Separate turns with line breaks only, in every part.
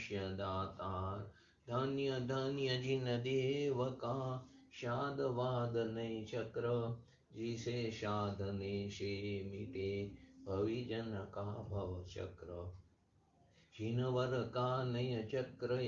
मनुष्य दातार। धन्य धन्य जिन देव का शाद वाद नहीं चक्र, जिसे साधने से मिटे भविजन का भव चक्र। जिनवर का नय चक्र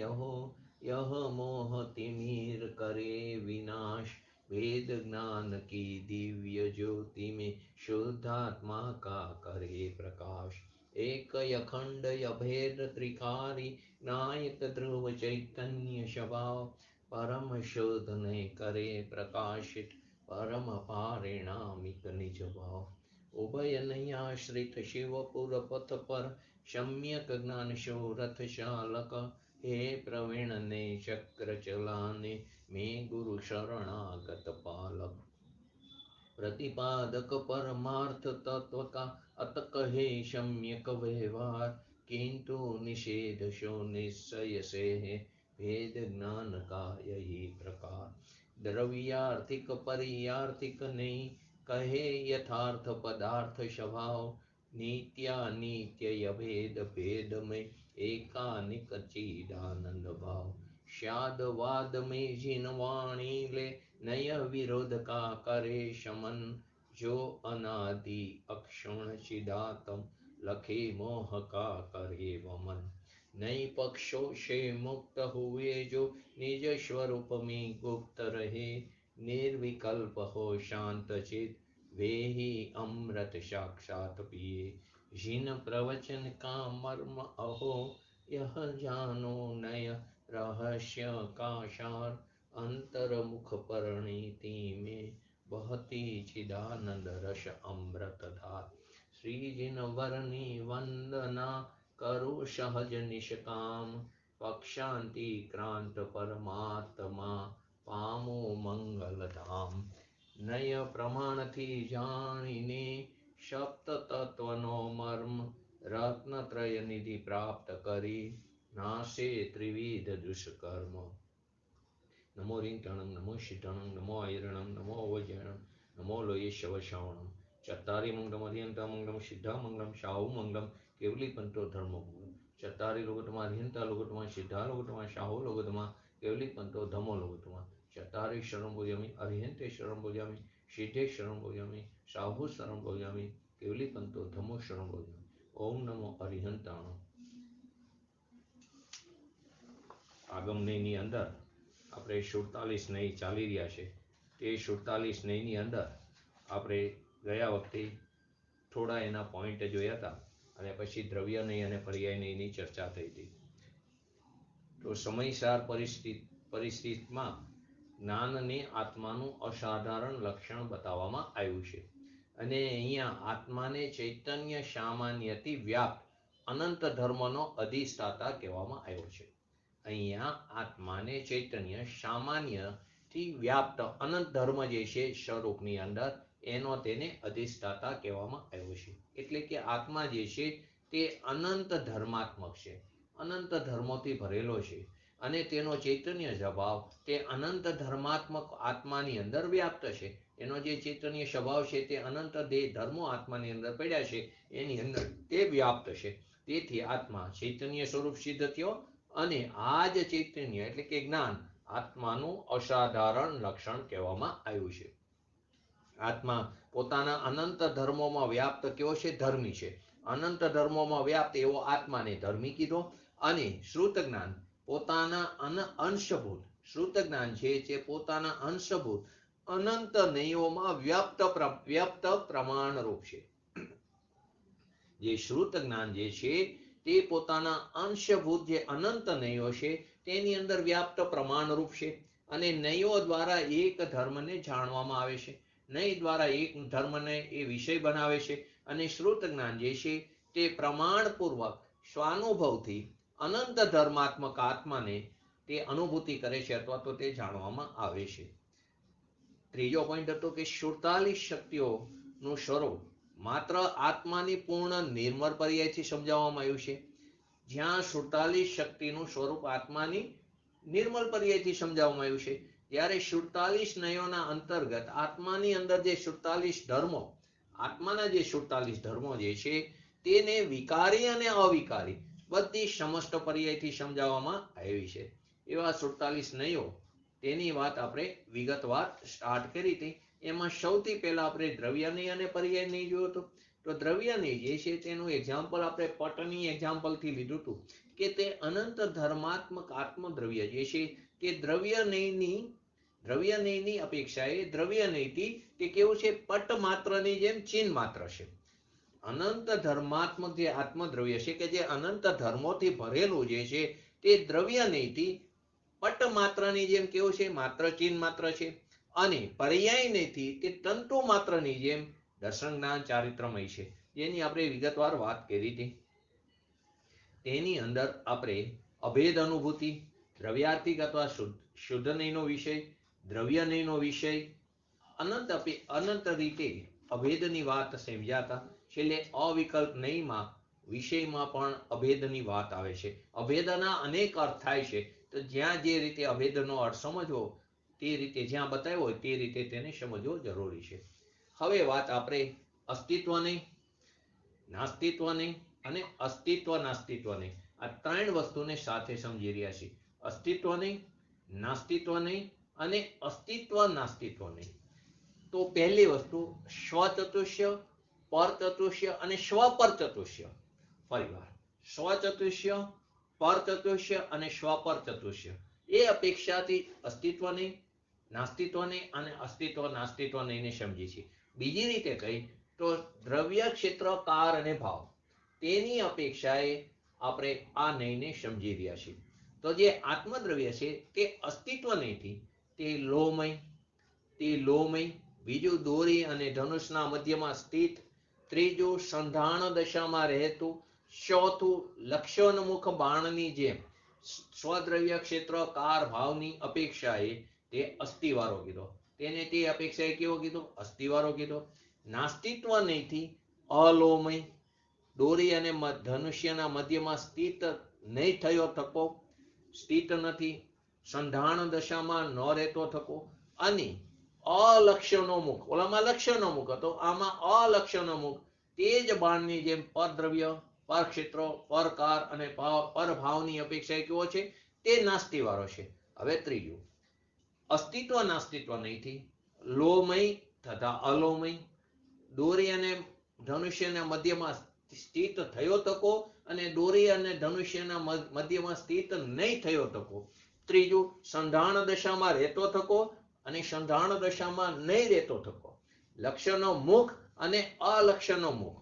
यह मोह तिमिर करे विनाश, वेद ज्ञान की दिव्य ज्योति में शुद्धात्मा का करे प्रकाश। एक अखंड अभेद त्रिकारी नायक ध्रुव चैतन्य स्वभाव, परम शोधने करे प्रकाशित परम पारिणामिक निज भाव। उभय नयाश्रित शिवपुर पथ पर सम्यक ज्ञान शोरथ चालक, हे प्रवीण ने चक्र चलाने में गुरु शरणागत पालक। प्रतिपादक परमार्थ तत्व का अतक है सम्यक व्यवहार, किंतु निषेध शो निश्चय से है भेद ज्ञान का यही प्रकार। द्रव्यार्थिक परियार्थिक नहीं कहे यथार्थ पदार्थ स्वभाव, नित्यानित्य भेद भेद में एकानिक चिदानंद भाव। शाद वाद में जिन वाणी ले नय विरोध का करे शमन, जो अनादि अक्षुण चिदात्म लखे मोह का करे वमन। नई पक्षों से मुक्त हुए जो निज स्वरूप में गुप्त रहे, निर्विकल्प हो शांत चित वे ही अमृत साक्षात पिए। जिन प्रवचन का मर्म अहो यह जानो नय रहस्य का सार, अंतर्मुख परिणीति में बहती चिदानंद रस अमृत धार। श्री जिन वरनी वंदना करो सहज निष्काम, पक्षांति क्रांत परमात्मा पामो मंगल धाम। नय प्रमाण थी जानिने सप्त तत्व नो मर्म, रत्न त्रय निधि प्राप्त करी नाशे त्रिविध दुष्कर्म। नमो रिंगटणं नमो शिटणं नमो ऐरणं नमो वज्रणं नमो लोये शव श्रवणं। चत्तारि मंगलम अरिहंता मंगलम सिद्धा मंगलम शाहु मंगलम केवली पंतो धर्म मंगलम। चत्तारि लोकोत्तमा अरिहंता लोकोत्तमा सिद्धा लोकोत्तमा शाहु लोकोत्तमा केवली पंतो धर्मो लोकोत्तमा। चत्तारि शरणं भोजामि अरिहंते शरणं भोजामि सिद्धे शरणं भोजामि शाहु शरणं भोजामि केवली पंतो धर्मो शरणं भोजामि। ओम नमो अरिहंताण। આગમ નયની અંદર આપણે 47 નય ચાલી રહ્યા છે, તે 47 નયની અંદર આપણે ગયા વખતે થોડા એના પોઈન્ટ જોયા હતા અને પછી દ્રવ્ય નય અને પર્યાય નયની ચર્ચા થઈ હતી. તો સમયસાર પરિસ્થિતિમાં જ્ઞાનને આત્માનું અસાધારણ લક્ષણ બતાવવામાં આવ્યું છે અને અહીંયા આત્માને ચૈતન્ય સામાન્યથી વ્યાપ્ત અનંત ધર્મનો અધિષ્ઠાતા કહેવામાં આવ્યો છે. અહીંયા આત્માને ચૈતન્ય સામાન્યથી વ્યાપ્ત અનંત ધર્મ જે છે સ્વરૂપની અંદર એનો તેને અધિષ્ઠાતા કહેવામાં આવ્યો છે. એટલે કે આત્મા જે છે તે અનંત ધર્માત્મક છે, અનંત ધર્મોથી ભરેલો છે અને તેનો ચૈતન્ય સ્વભાવ તે અનંત ધર્માત્મક આત્માની અંદર વ્યાપ્ત છે. એનો જે ચૈતન્ય સ્વભાવ છે તે અનંત ધર્મો આત્માની અંદર પડ્યા છે એની અંદર તે વ્યાપ્ત છે. તેથી આત્મા ચૈતન્ય સ્વરૂપ સિદ્ધ થયો અને આ જ ચૈતન્ય એટલે કે જ્ઞાન આત્માનું અસાધારણ લક્ષણ કહેવામાં આવ્યું છે. આત્મા પોતાના અનંત ધર્મોમાં વ્યાપ્ત કેવો છે? ધર્મી છે. અનંત ધર્મોમાં વ્યાપ્ત એવો આત્માને ધર્મી કીધો અને શ્રુત જ્ઞાન પોતાના અંશભૂત શ્રુત જ્ઞાન છે પોતાના અંશભૂત અનંત નયોમાં વ્યક્ત પ્રમાણરૂપ છે. જે શ્રુત જ્ઞાન જે છે તે પોતાના અંશભૂત જે અનંત નયો છે તેની અંદર વ્યાપ્ત પ્રમાણરૂપ છે અને નયો દ્વારા એક ધર્મને જાણવામાં આવે છે. નય દ્વારા એક ધર્મને એ વિષય બનાવે છે અને શ્રુત જ્ઞાન જે છે તે પ્રમાણપૂર્વક સ્વાનુભવથી અનંત ધર્માત્મક આત્માને તે અનુભૂતિ કરે છે અથવા તો તે જાણવામાં આવે છે. ત્રીજો પોઈન્ટ હતો કે 47 શક્તિઓનું સ્વરૂપ માત્ર આત્માની પૂર્ણ નિર્મળ પર્યાયથી સમજાવવામાં આવ્યું છે. જ્યાં 47 શક્તિનું સ્વરૂપ આત્માની નિર્મળ પર્યાયથી સમજાવવામાં આવ્યું છે, ત્યારે 47 નયોના અંતર્ગત આત્માની અંદર જે 47 ધર્મો આત્માના જે 47 ધર્મો જે છે તેને વિકારી અને અવિકારી બધી સમષ્ટ પર્યાયથી સમજાવવામાં આવી છે. એવા 47 નયો તેની વાત આપણે વિગતવાર સ્ટાર્ટ કરી હતી. એમાં સૌથી પહેલા આપણે દ્રવ્યનય અને પર્યાયનય જોયું હતું. તો દ્રવ્યનય જે છે તેનું એક્ઝામ્પલ આપણે પટની એક્ઝામ્પલથી લીધું હતું કે તે અનંત ધર્માત્મક આત્મદ્રવ્ય જે છે તે દ્રવ્યનયની અપેક્ષાએ દ્રવ્યનયથી તે કેવું છે, પટ માત્રની જેમ ચિહ્ન માત્ર છે. અનંત ધર્માત્મક જે આત્મદ્રવ્ય છે કે જે અનંત ધર્મોથી ભરેલું જે છે તે દ્રવ્યનયથી પટ માત્રની જેમ કેવું છે, માત્ર ચિહ્ન માત્ર છે. અને પર્યાયનયથી તે તંતુ માત્રની જેમ દર્શન જ્ઞાન ચારિત્રમય છે, જેની આપણે વિગતવાર વાત કરી હતી. તેની અંદર આપણે અભેદ અનુભૂતિ, દ્રવ્યાર્થિક અથવા શુદ્ધ નયનો વિષય, દ્રવ્યનયનો વિષય, અનંત રીતે અભેદની વાત સમજ્યા હતા. છેલ્લે અવિકલ્પ નયમાં વિષયમાં પણ અભેદની વાત આવે છે. અભેદના અનેક અર્થ થાય છે, તો જ્યાં જે રીતે અભેદનો અર્થ સમજવો તે રીતે જ્યાં બતાવ્યો હોય તે રીતે તેને સમજવો જરૂરી છે. હવે વાત આપણે અસ્તિત્વની, નાસ્તિત્વની અને અસ્તિત્વ નાસ્તિત્વની આ ત્રણ વસ્તુને સાથે સમજી રહ્યા છીએ. અસ્તિત્વની, નાસ્તિત્વની અને અસ્તિત્વ નાસ્તિત્વની. તો પહેલી વસ્તુ સ્વચતુષ્ય, પરચતુષ્ય અને સ્વપર ચતુષ્ય. ફરીવાર સ્વચતુષ્ય, પરચતુષ્ય અને સ્વપર ચતુષ્ય એ અપેક્ષાથી અસ્તિત્વની, નાસ્તિત્વની અને અસ્તિત્વ નાસ્તિત્વની સમજી છે. બીજી રીતે કહી તો દ્રવ્ય, ક્ષેત્ર, કાર અને ભાવ તેની અપેક્ષાએ આપણે આ નયને સમજી રહ્યા છીએ. તો જે આત્મદ્રવ્ય છે તે અસ્તિત્વ નયથી તે લોમય, બીજું દોરી અને ધનુષના મધ્યમાં સ્થિત, ત્રીજું સંધાણ દશામાં રહેતું, ચોથું લક્ષ્યોન્મુખ બાણની જેમ સ્વદ્રવ્ય, ક્ષેત્ર, કાર, ભાવની અપેક્ષાએ તે અસ્થિવાળો કીધો. તેને તે અપેક્ષાએ કેવો કીધો? અસ્થિવાળો કીધો. નાસ્તિત્વ નયથી અલોમય, દોરી અને ધનુષ્યના મધ્યમાં સ્થિત નહીં થયો થકો, સ્થિત નથી, સંધાણ દશામાં ન રહેતો થકો અને અલક્ષ્યનો મુખ. ઓલામાં લક્ષ્યનો મુખ હતો, આમાં અલક્ષ્યનો મુખ. તે જ બાણની જેમ પરદ્રવ્ય, પરક્ષેત્ર, પરકાર અને પરભાવની અપેક્ષાએ કેવો છે? તે નાસ્તિવાળો છે. હવે ત્રીજું અસ્તિત્વ નાસ્તિત્વ નયથી લોમય તથા અલોમય, દોરી અને ધનુષ્યના મધ્યમાં સ્થિત થયો તકો અને દોરી અને ધનુષ્યના મધ્યમાં સ્થિત નહીં થયો તકો. ત્રીજું સંધાણ દશામાં રહેતો થકો અને સંધાણ દશામાં નહીં રહેતો થકો. લક્ષ્યનો મુખ અને અલક્ષ્યનો મુખ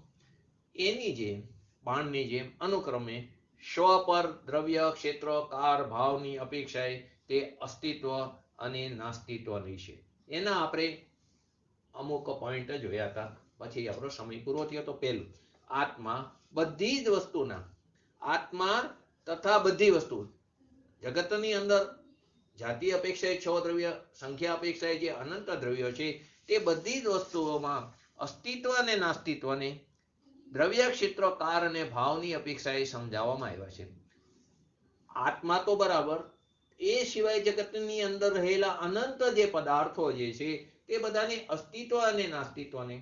એની જેમ બાણની જેમ અનુક્રમે સ્વપર, દ્રવ્ય, ક્ષેત્ર, કાર, ભાવની અપેક્ષાએ તે અસ્તિત્વ અને નાસ્તિત્વની છે. એના આપણે અમુક પોઈન્ટ જોયા હતા, પછી આપણો સમય પૂરો થયો. તો પહેલું આત્મા બધી જ વસ્તુના, આત્મા તથા બધી વસ્તુ જગતની અંદર જાતિ અપેક્ષાએ 6 દ્રવ્ય, સંખ્યા અપેક્ષાએ જે અનંત દ્રવ્યો છે તે બધી જ વસ્તુઓમાં અસ્તિત્વ અને નાસ્તિત્વને દ્રવ્ય, ક્ષેત્ર, કાર અને ભાવની અપેક્ષાએ સમજાવવામાં આવ્યા છે. આત્મા તો બરાબર, એ સિવાય જગતની અંદર રહેલા અનંત જે પદાર્થો જે છે તે બધાને અસ્તિત્વ અને નાસ્તિત્વને,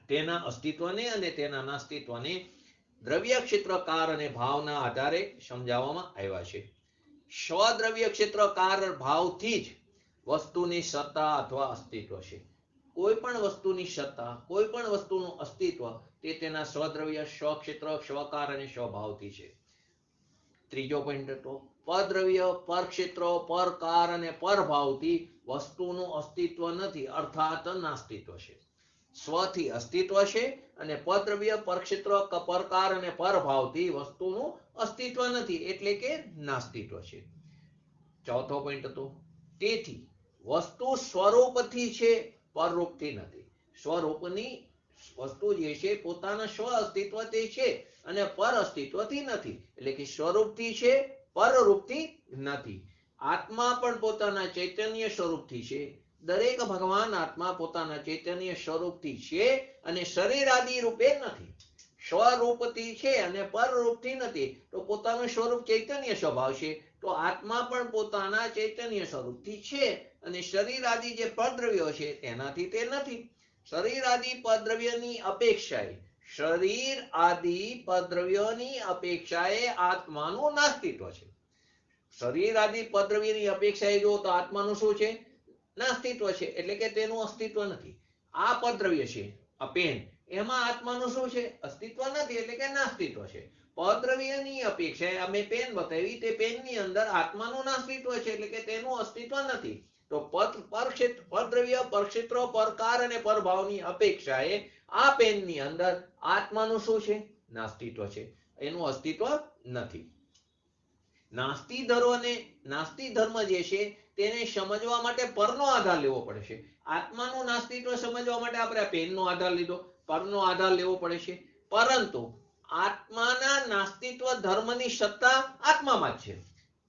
તેના અસ્તિત્વને અને તેના નાસ્તિત્વને દ્રવ્ય, ક્ષેત્ર, કાર અને ભાવના આધારે સમજાવવામાં આવ્યા છે. સ્વદ્રવ્ય, ક્ષેત્ર, કાર, ભાવથી જ વસ્તુની સત્તા અથવા અસ્તિત્વ છે. કોઈ પણ વસ્તુની સત્તા, કોઈ પણ વસ્તુનું અસ્તિત્વ તે તેના સ્વદ્રવ્ય, સ્વક્ષેત્ર, સ્વકાર અને સ્વભાવથી છે. ત્રીજો પોઈન્ટ હતો પરદ્રવ્ય, પરક્ષેત્ર, પરકાર અને પરભાવથી વસ્તુનું અસ્તિત્વ નથી, અર્થાત નાસ્તિત્વ છે. સ્વથી અસ્તિત્વ છે અને પરદ્રવ્ય, પરક્ષેત્ર, પરકાર અને પરભાવથી વસ્તુનું અસ્તિત્વ નથી, એટલે કે નાસ્તિત્વ છે. ચોથો પોઈન્ટ હતો તેથી વસ્તુ સ્વરૂપથી છે, પરરૂપથી નથી. સ્વરૂપની વસ્તુ જે છે પોતાના સ્વ અસ્તિત્વથી છે અને પર અસ્તિત્વથી નથી, એટલે કે સ્વરૂપથી છે, પરરૂપથી નથી. આત્મા પણ પોતાના ચૈતન્ય સ્વરૂપથી છે. દરેક ભગવાન આત્મા પોતાના ચૈતન્ય સ્વરૂપથી છે અને શરીર આદિ રૂપે નથી. સ્વરૂપથી છે અને પરરૂપથી નથી. તો પોતાનું સ્વરૂપ ચૈતન્ય સ્વભાવ છે, તો આત્મા પણ પોતાના ચૈતન્ય સ્વરૂપથી છે અને શરીર આદિ જે પરદ્રવ્યો છે તેનાથી તે નથી. શરીર આદિ પરદ્રવ્યની અપેક્ષાએ શરીર આદિ પદ્રવ્યોની અપેક્ષાએ આત્માનું નાસ્તિત્વ છે. શરીર આદિ પદ્રવ્યની અપેક્ષાએ જો તો આત્માનું શું છે? નાસ્તિત્વ છે. એટલે કે તેનું અસ્તિત્વ નથી. આ પદ્રવ્ય છે, આ પેન, એમાં આત્માનું શું છે? અસ્તિત્વ નથી, એટલે કે નાસ્તિત્વ છે. પદ્રવ્યની અપેક્ષાએ અમે પેન બતાવી, તે પેનની અંદર આત્માનું નાસ્તિત્વ છે, એટલે કે તેનું અસ્તિત્વ નથી. તો પરદ્રવ્ય, પરક્ષેત્ર, પરકાર અને પરભાવની અપેક્ષાએ આ પેનની અંદર આત્માનું શું છે? નાસ્તિત્વ છે. એનું અસ્તિત્વ નથી. નાસ્તિ ધર્મ જે છે તેને સમજવા માટે પરનો આધાર લેવો પડે છે. આત્માનું નાસ્તિત્વ સમજવા માટે આપણે પેનનો આધાર લીધો, પરનો આધાર લેવો પડે છે. પરંતુ આત્માના નાસ્તિત્વ ધર્મની સત્તા આત્મામાં જ છે.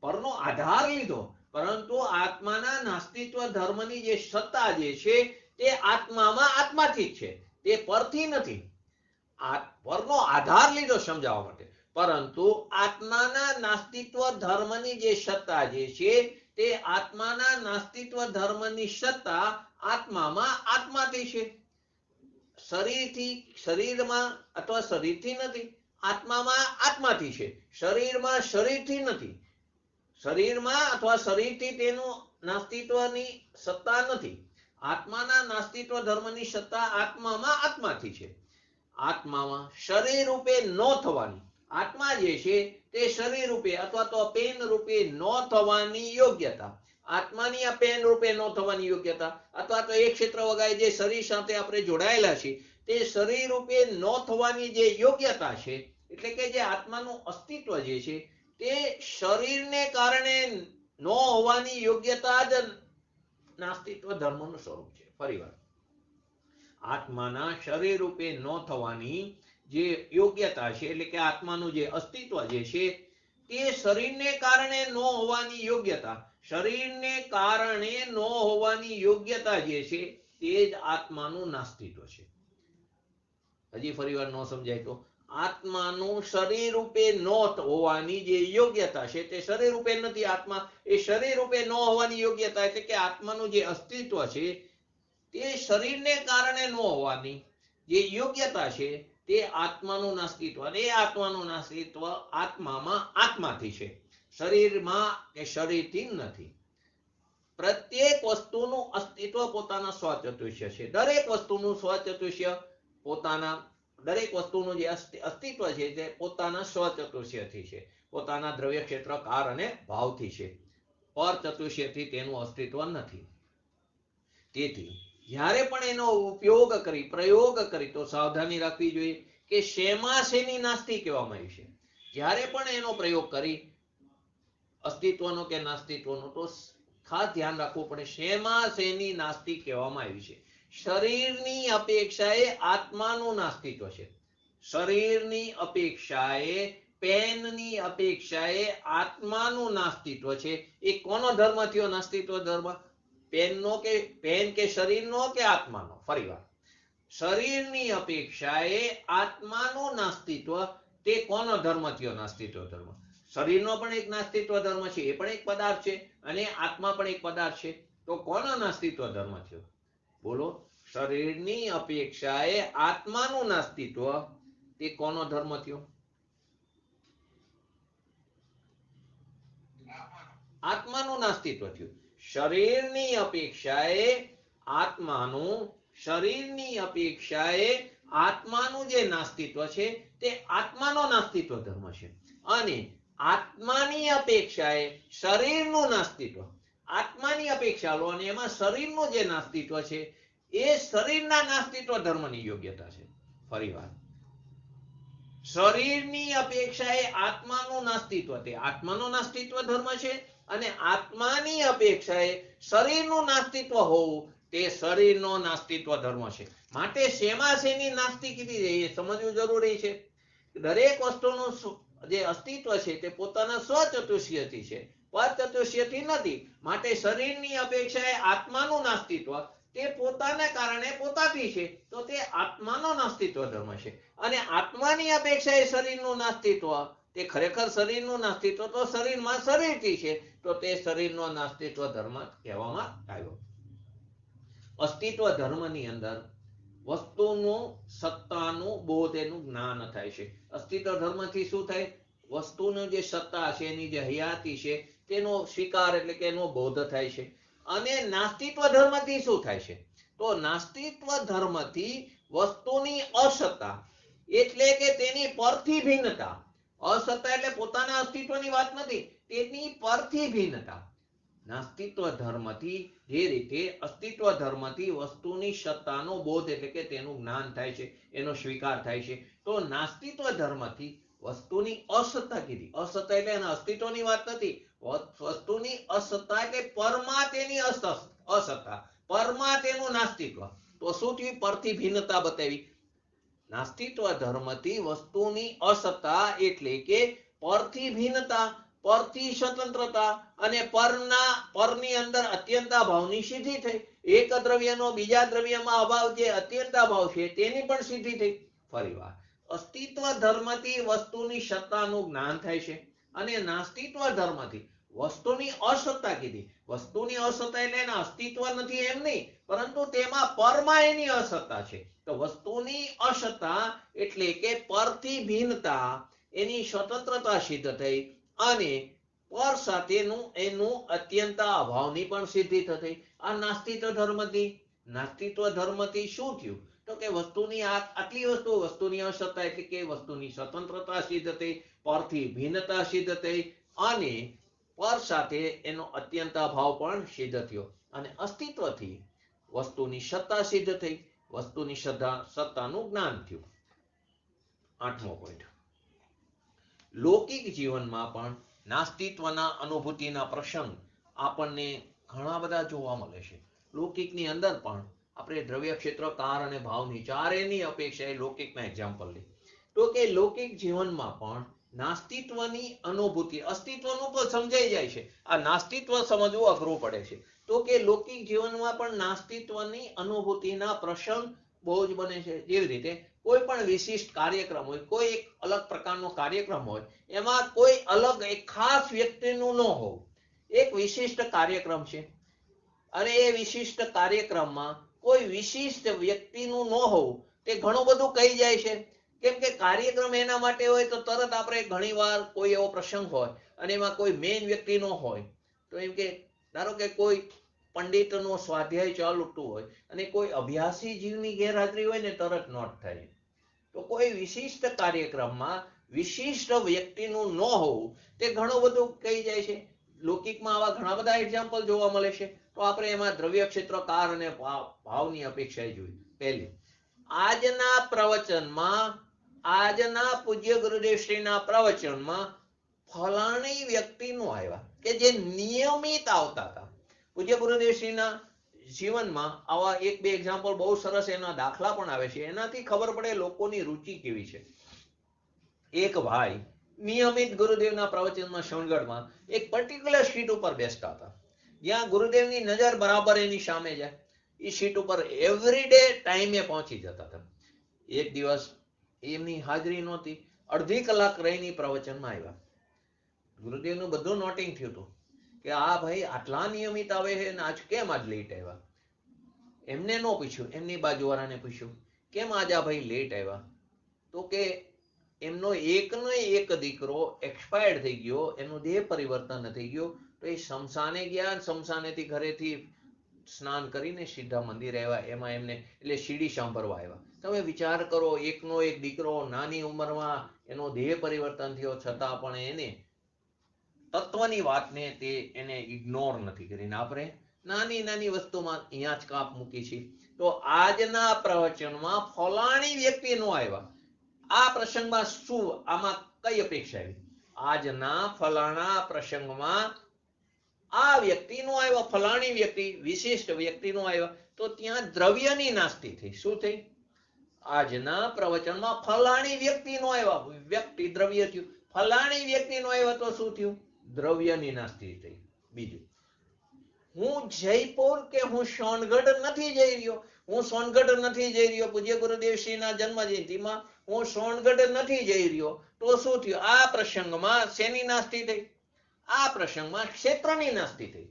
પરનો આધાર લીધો, પરંતુ આત્માના નાસ્તિત્વ ધર્મની જે સત્તા જે છે તે આત્મામાં આત્માથી જ છે, તે પરથી નથી. પરનો આધાર લીધો સમજાવવા માટે, પરંતુ આત્માના નાસ્તિત્વ ધર્મની જે સત્તા જે છે તે આત્માના નાસ્તિત્વ ધર્મની સત્તા આત્મામાં આત્માથી છે. શરીરમાં અથવા શરીરથી નથી, આત્મામાં આત્માથી છે. શરીરમાં શરીરથી નથી, શરીરમાં અથવા શરીરથી તેનું નાસ્તિત્વની સત્તા નથી. આત્માના નાસ્તિત્વ ધર્મની સત્તા આત્મામાં આત્માથી છે. આત્મામાં શરીર રૂપે ન થવાની, આત્મા જે છે તે શરીર રૂપે અથવા તો પેન રૂપે ન થવાની યોગ્યતા, આત્માની આ પેન રૂપે ન થવાની યોગ્યતા, અથવા તો એક ક્ષેત્ર વગાએ જે શરીર સાથે આપણે જોડાયેલા છીએ તે શરીર રૂપે ન થવાની જે યોગ્યતા છે, એટલે કે જે આત્માનું અસ્તિત્વ જે છે તે શરીરને કારણે ન હોવાની યોગ્યતા જ નાસ્તિત્વ ધર્મનું સ્વરૂપ છે. ફરીવાર, આત્માના શરીર રૂપે ન થવાની જે યોગ્યતા છે, એટલે કે આત્માનું જે અસ્તિત્વ જે છે તે શરીરને કારણે ન હોવાની યોગ્યતા, શરીરને કારણે ન હોવાની યોગ્યતા જે છે તે જ આત્માનું નાસ્તિત્વ છે. હજી ફરીવાર ન સમજાય તો, આત્માનું શરીર રૂપે ન હોવાની જે યોગ્યતા છે તે શરીર રૂપે નથી. આત્મા એ શરીર રૂપે ન હોવાની યોગ્યતા, એટલે કે આત્માનું જે અસ્તિત્વ છે તે શરીરને કારણે ન હોવાની જે યોગ્યતા છે તે આત્માનું નાસ્તિત્વ, અને એ આત્માનું નાસ્તિત્વ આત્મામાં આત્માથી છે, શરીરમાં કે શરીરથી નથી. પ્રત્યેક વસ્તુનું અસ્તિત્વ પોતાના સ્વચતુષ્ય છે. દરેક વસ્તુનું સ્વચતુષ્ય પોતાના, દરેક વસ્તુનું જે અસ્તિત્વ છે તે પોતાના સ્વચતુષ્યથી છે, પોતાના દ્રવ્ય, ક્ષેત્ર, કાર અને ભાવથી છે. પર ચતુષ્યથી તેનું અસ્તિત્વ નથી. તેથી જ્યારે પણ એનો ઉપયોગ કરી, પ્રયોગ કરી તો સાવધાની રાખવી જોઈએ કે શેમાં શેની નાસ્તિ કહેવામાં આવી છે. જ્યારે પણ એનો પ્રયોગ કરી અસ્તિત્વનો કે નાસ્તિત્વનો, તો ખાસ ધ્યાન રાખવું પડે શેમાં શેની નાસ્તિ કહેવામાં આવી છે. શરીરની અપેક્ષાએ આત્માનું નાસ્તિત્વ છે. શરીરની અપેક્ષાએ, પેનની અપેક્ષાએ આત્માનું નાસ્તિત્વ છે. એ કોનો ધર્મ થયો નાસ્તિત્વ ધર્મ? પેનનો કે પેન કે શરીરનો કે આત્માનો? ફરીવાર, શરીરની અપેક્ષાએ આત્માનું નાસ્તિત્વ, તે કોનો ધર્મ થયો નાસ્તિત્વ ધર્મ? શરીરનો પણ એક નાસ્તિત્વ ધર્મ છે, એ પણ એક પદાર્થ છે, અને આત્મા પણ એક પદાર્થ છે. તો કોનો નાસ્તિત્વ ધર્મ થયો? બોલો. શરીરની અપેક્ષાએ આત્માનું નાસ્તિત્વ, તે કોનો ધર્મ થયો? આત્માનું નાસ્તિત્વ થયું. શરીરની અપેક્ષાએ આત્માનું, શરીરની અપેક્ષાએ આત્માનું જે નાસ્તિત્વ છે તે આત્માનો નાસ્તિત્વ ધર્મ છે. અને આત્માની અપેક્ષાએ શરીરનું નાસ્તિત્વ, આત્માની અપેક્ષા લો અને એમાં શરીરનું જે નાસ્તિત્વ છે એ શરીરના નાસ્તિત્વ ધર્મની યોગ્યતા છે. ફરીવાર, શરીરની અપેક્ષાએ આત્માનું નાસ્તિત્વ, તે આત્માનો નાસ્તિત્વ ધર્મ છે, અને આત્માની અપેક્ષાએ શરીરનું નાસ્તિત્વ હોવું તે શરીરનો નાસ્તિત્વ ધર્મ છે. માટે શેમાં શેની નાસ્તિ કીધી છે એ સમજવું જરૂરી છે. દરેક વસ્તુનું જે અસ્તિત્વ છે તે પોતાના સ્વચતુષ્યથી છે, પરચતુષ્યથી નથી. માટે શરીરની અપેક્ષાએ આત્માનું નાસ્તિત્વ તે પોતાના કારણે પોતાથી છે, તો તે આત્માનો નાસ્તિત્વ ધર્મ છે. અને આત્માની અપેક્ષાએ શરીરનું નાસ્તિત્વ, તે ખરેખર શરીરનું નાસ્તિત્વ તો શરીરમાં શરીરથી છે, તો તે શરીરનો નાસ્તિત્વ ધર્મ કહેવામાં આવ્યો. અસ્તિત્વ ધર્મની અંદર વસ્તુનું સત્તાનું બોધ એનું જ્ઞાન થાય છે. અસ્તિત્વ ધર્મથી શું થાય? વસ્તુનું જે સત્તા છે, એની જે હયાતી છે, તેનો સ્વીકાર એટલે કે એનો બોધ થાય છે. અને નાસ્તિત્વ ધર્મથી શું થાય છે? તો નાસ્તિત્વ ધર્મથી વસ્તુની અસત્તા એટલે કે તેની પરથી ભિન્નતા. અસત્તા એટલે પોતાના અસ્તિત્વની વાત નથી, તેની પરથી ભિન્નતા. નાસ્તિત્વ ધર્મથી જે રીતે અસ્તિત્વ ધર્મથી વસ્તુની સત્તાનો બોધ એટલે કે તેનું જ્ઞાન થાય છે, એનો સ્વીકાર થાય છે. તો નાસ્તિત્વ ધર્મથી વસ્તુની અસત્તા કીધી. અસત્તા એટલે એના અસ્તિત્વની વાત નથી. વસ્તુની અસત્તા એટલે પરમાં તેની અસત્તા, પરમાં તેનું નાસ્તિત્વ. તો શું થયું? પરથી ભિન્નતા બતાવી. નાસ્તિત્વ ધર્મથી વસ્તુની અસત્તા એટલે કે પરથી ભિન્નતા, પરથી સ્વતંત્રતા અને પરની અંદર અત્યંતાભાવની સિદ્ધિ થઈ. એક દ્રવ્યનો બીજા દ્રવ્યમાં અભાવ, જે અત્યંતાભાવ છે, તેની પણ સિદ્ધિ થઈ. ફરીવાર અસ્તિત્વ ધર્મથી વસ્તુની સત્તાનું જ્ઞાન થાય છે અને નાસ્તિત્વ ધર્મથી વસ્તુની અસત્તા કીધી. વસ્તુની અસત્તા એટલે એના અસ્તિત્વ નથી એમ નહીં, પરંતુ તેમાં પરમાં એની અસત્તા છે. તો વસ્તુની અસત્તા એટલે કે પરથી ભિન્નતા, એની સ્વતંત્રતા સિદ્ધ થઈ અને પર સાથેનું એનું અત્યંતા અભાવની પણ સિદ્ધિ થઈ. આ નાસ્તિત્વ ધર્મથી. નાસ્તિત્વ ધર્મથી શું થયું? તો કે વસ્તુની આટલી વસ્તુની અસત્તા એટલે કે વસ્તુની સ્વતંત્રતા સિદ્ધ થઈ, પરથી ભિન્નતા સિદ્ધ થઈ અને પર સાથે એનો અત્યંતાભાવ પણ સિદ્ધ થયો. અને અસ્તિત્વથી વસ્તુની સત્તા સિદ્ધ થઈ, વસ્તુની સત્તાનું જ્ઞાન થયું. 8મો પોઈન્ટ. લૌકિક જીવનમાં પણ નાસ્તિત્વના અનુભૂતિના પ્રસંગ આપણને ઘણા બધા જોવા મળે છે. લૌકિકની અંદર પણ આપણે દ્રવ્ય, ક્ષેત્ર, કાર અને ભાવની ચારેયની અપેક્ષાએ લૌકિકના એક્ઝામ્પલ લઈએ તો કે લૌકિક જીવનમાં પણ નાસ્તિત્વની અનુભૂતિ, અસ્તિત્વનું તો સમજાઈ જાય છે, આ નાસ્તિત્વ સમજવું અઘરું પડે છે. તો કે લૌકિક જીવનમાં પણ નાસ્તિત્વની અનુભૂતિના પ્રસંગ બહુ જ બને છે. જેવી રીતે કોઈ પણ વિશિષ્ટ કાર્યક્રમ હોય, કોઈ એક અલગ પ્રકારનો કાર્યક્રમ હોય, એમાં કોઈ અલગ એક ખાસ વ્યક્તિનું ન હોવું. એક વિશિષ્ટ કાર્યક્રમ છે અને એ વિશિષ્ટ કાર્યક્રમમાં કોઈ વિશિષ્ટ વ્યક્તિનું ન હોવું તે ઘણું બધું કહી જાય છે. કેમ કે કાર્યક્રમ એના માટે હોય તો તરત આપણે ઘણીવાર કોઈ એવો પ્રસંગ હોય અને એમાં કોઈ મેઇન વ્યક્તિ ન હોય, તો એમ કે ધારો કે કોઈ પંડિતનો સ્વાધ્યાય ચાલતું હોય અને કોઈ અભ્યાસી જીવની ગેરહાજરી હોય ને તરત નોટ થાય. તો કોઈ વિશિષ્ટ કાર્યક્રમમાં વિશિષ્ટ વ્યક્તિનું ન હોવું તે ઘણું બધું કહી જાય છે. લૌકિકમાં આવા ઘણા બધા એક્ઝામ્પલ જોવા મળે છે. તો આપણે એમાં દ્રવ્ય, ક્ષેત્ર, કાર અને ભાવની અપેક્ષાએ જોઈ. પહેલી, આજના પૂજ્ય ગુરુદેવશ્રીના પ્રવચનમાં ફલાણી વ્યક્તિનું આવ્યા કે જે નિયમિત આવતા હતા. પૂજ્ય ગુરુદેવશ્રીના જીવનમાં આવા એક બે એક્ઝામ્પલ બહુ સરસ એના દાખલા પણ આવે છે. એનાથી ખબર પડે લોકોની રુચિ કેવી છે. એક ભાઈ નિયમિત ગુરુદેવના પ્રવચનમાં સોનગઢમાં એક પર્ટિક્યુલર સીટ ઉપર બેસતા હતા, જ્યાં ગુરુદેવની નજર બરાબર એની સામે જાય. એ સીટ ઉપર એવરીડે ટાઈમે પહોંચી જતા હતા. એક દિવસ એમની હાજરી નહોતી, અડધી કલાક રહીને પ્રવચનમાં આવ્યા. ગુરુદેવનું બધું નોટિંગ થયું હતું કે આ ભાઈ આટલા નિયમિત આવે છે અને આજ કેમ આજ લેટ આવ્યા. એમને ન પૂછ્યું, એમની બાજુવાળાને પૂછ્યું કેમ આજ આ ભાઈ લેટ આવ્યા. તો કે એમનો એકનો એક દીકરો એક્સપાયર્ડ થઈ ગયો, એનું દેહ પરિવર્તન થઈ ગયું. તો એ શમશાને ગયા, શમશાનેથી ઘરેથી સ્નાન કરીને સીધા મંદિરે આવ્યા. એમાં એમને એટલે સીડી સાંભળવા આવ્યા. તમે વિચાર કરો, એકનો એક દીકરો નાની ઉંમરમાં એનો દેહ પરિવર્તન થયો, છતાં પણ એને તત્વની વાતને તે એને ઇગ્નોર નથી કરીને આપણે નાની નાની વસ્તુમાં અહીંયા જ કાપ મૂકી છે. તો આજના પ્રવચનમાં ફલાણી વ્યક્તિ નો આવ્યા. આ પ્રસંગમાં શું, આમાં કઈ અપેક્ષા આવી? આજના ફલાણા પ્રસંગમાં આ વ્યક્તિ નો આવ્યા, ફલાણી વ્યક્તિ, વિશિષ્ટ વ્યક્તિ નો આવ્યા. તો ત્યાં દ્રવ્યની નાસ્તિ થઈ. શું થઈ? આજના પ્રવચનમાં ફલાણી વ્યક્તિ નો આવ્યા, વ્યક્તિ દ્રવ્ય થયું. ફલાણી વ્યક્તિ નો આવ્યા તો શું થયું? દ્રવ્યની નાસ્તિ થઈ. બીજું, હું જયપુર કે હું સોનગઢ નથી જઈ રહ્યો. હું સોનગઢ નથી જઈ રહ્યો. પૂજ્ય ગુરુદેવશ્રીના જન્મ જયંતિમાં હું સોનગઢ નથી જઈ રહ્યો. તો શું થયું? આ પ્રસંગમાં શેની નાસ્તિ થઈ? આ પ્રસંગમાં ક્ષેત્રની નાસ્તિ થઈ.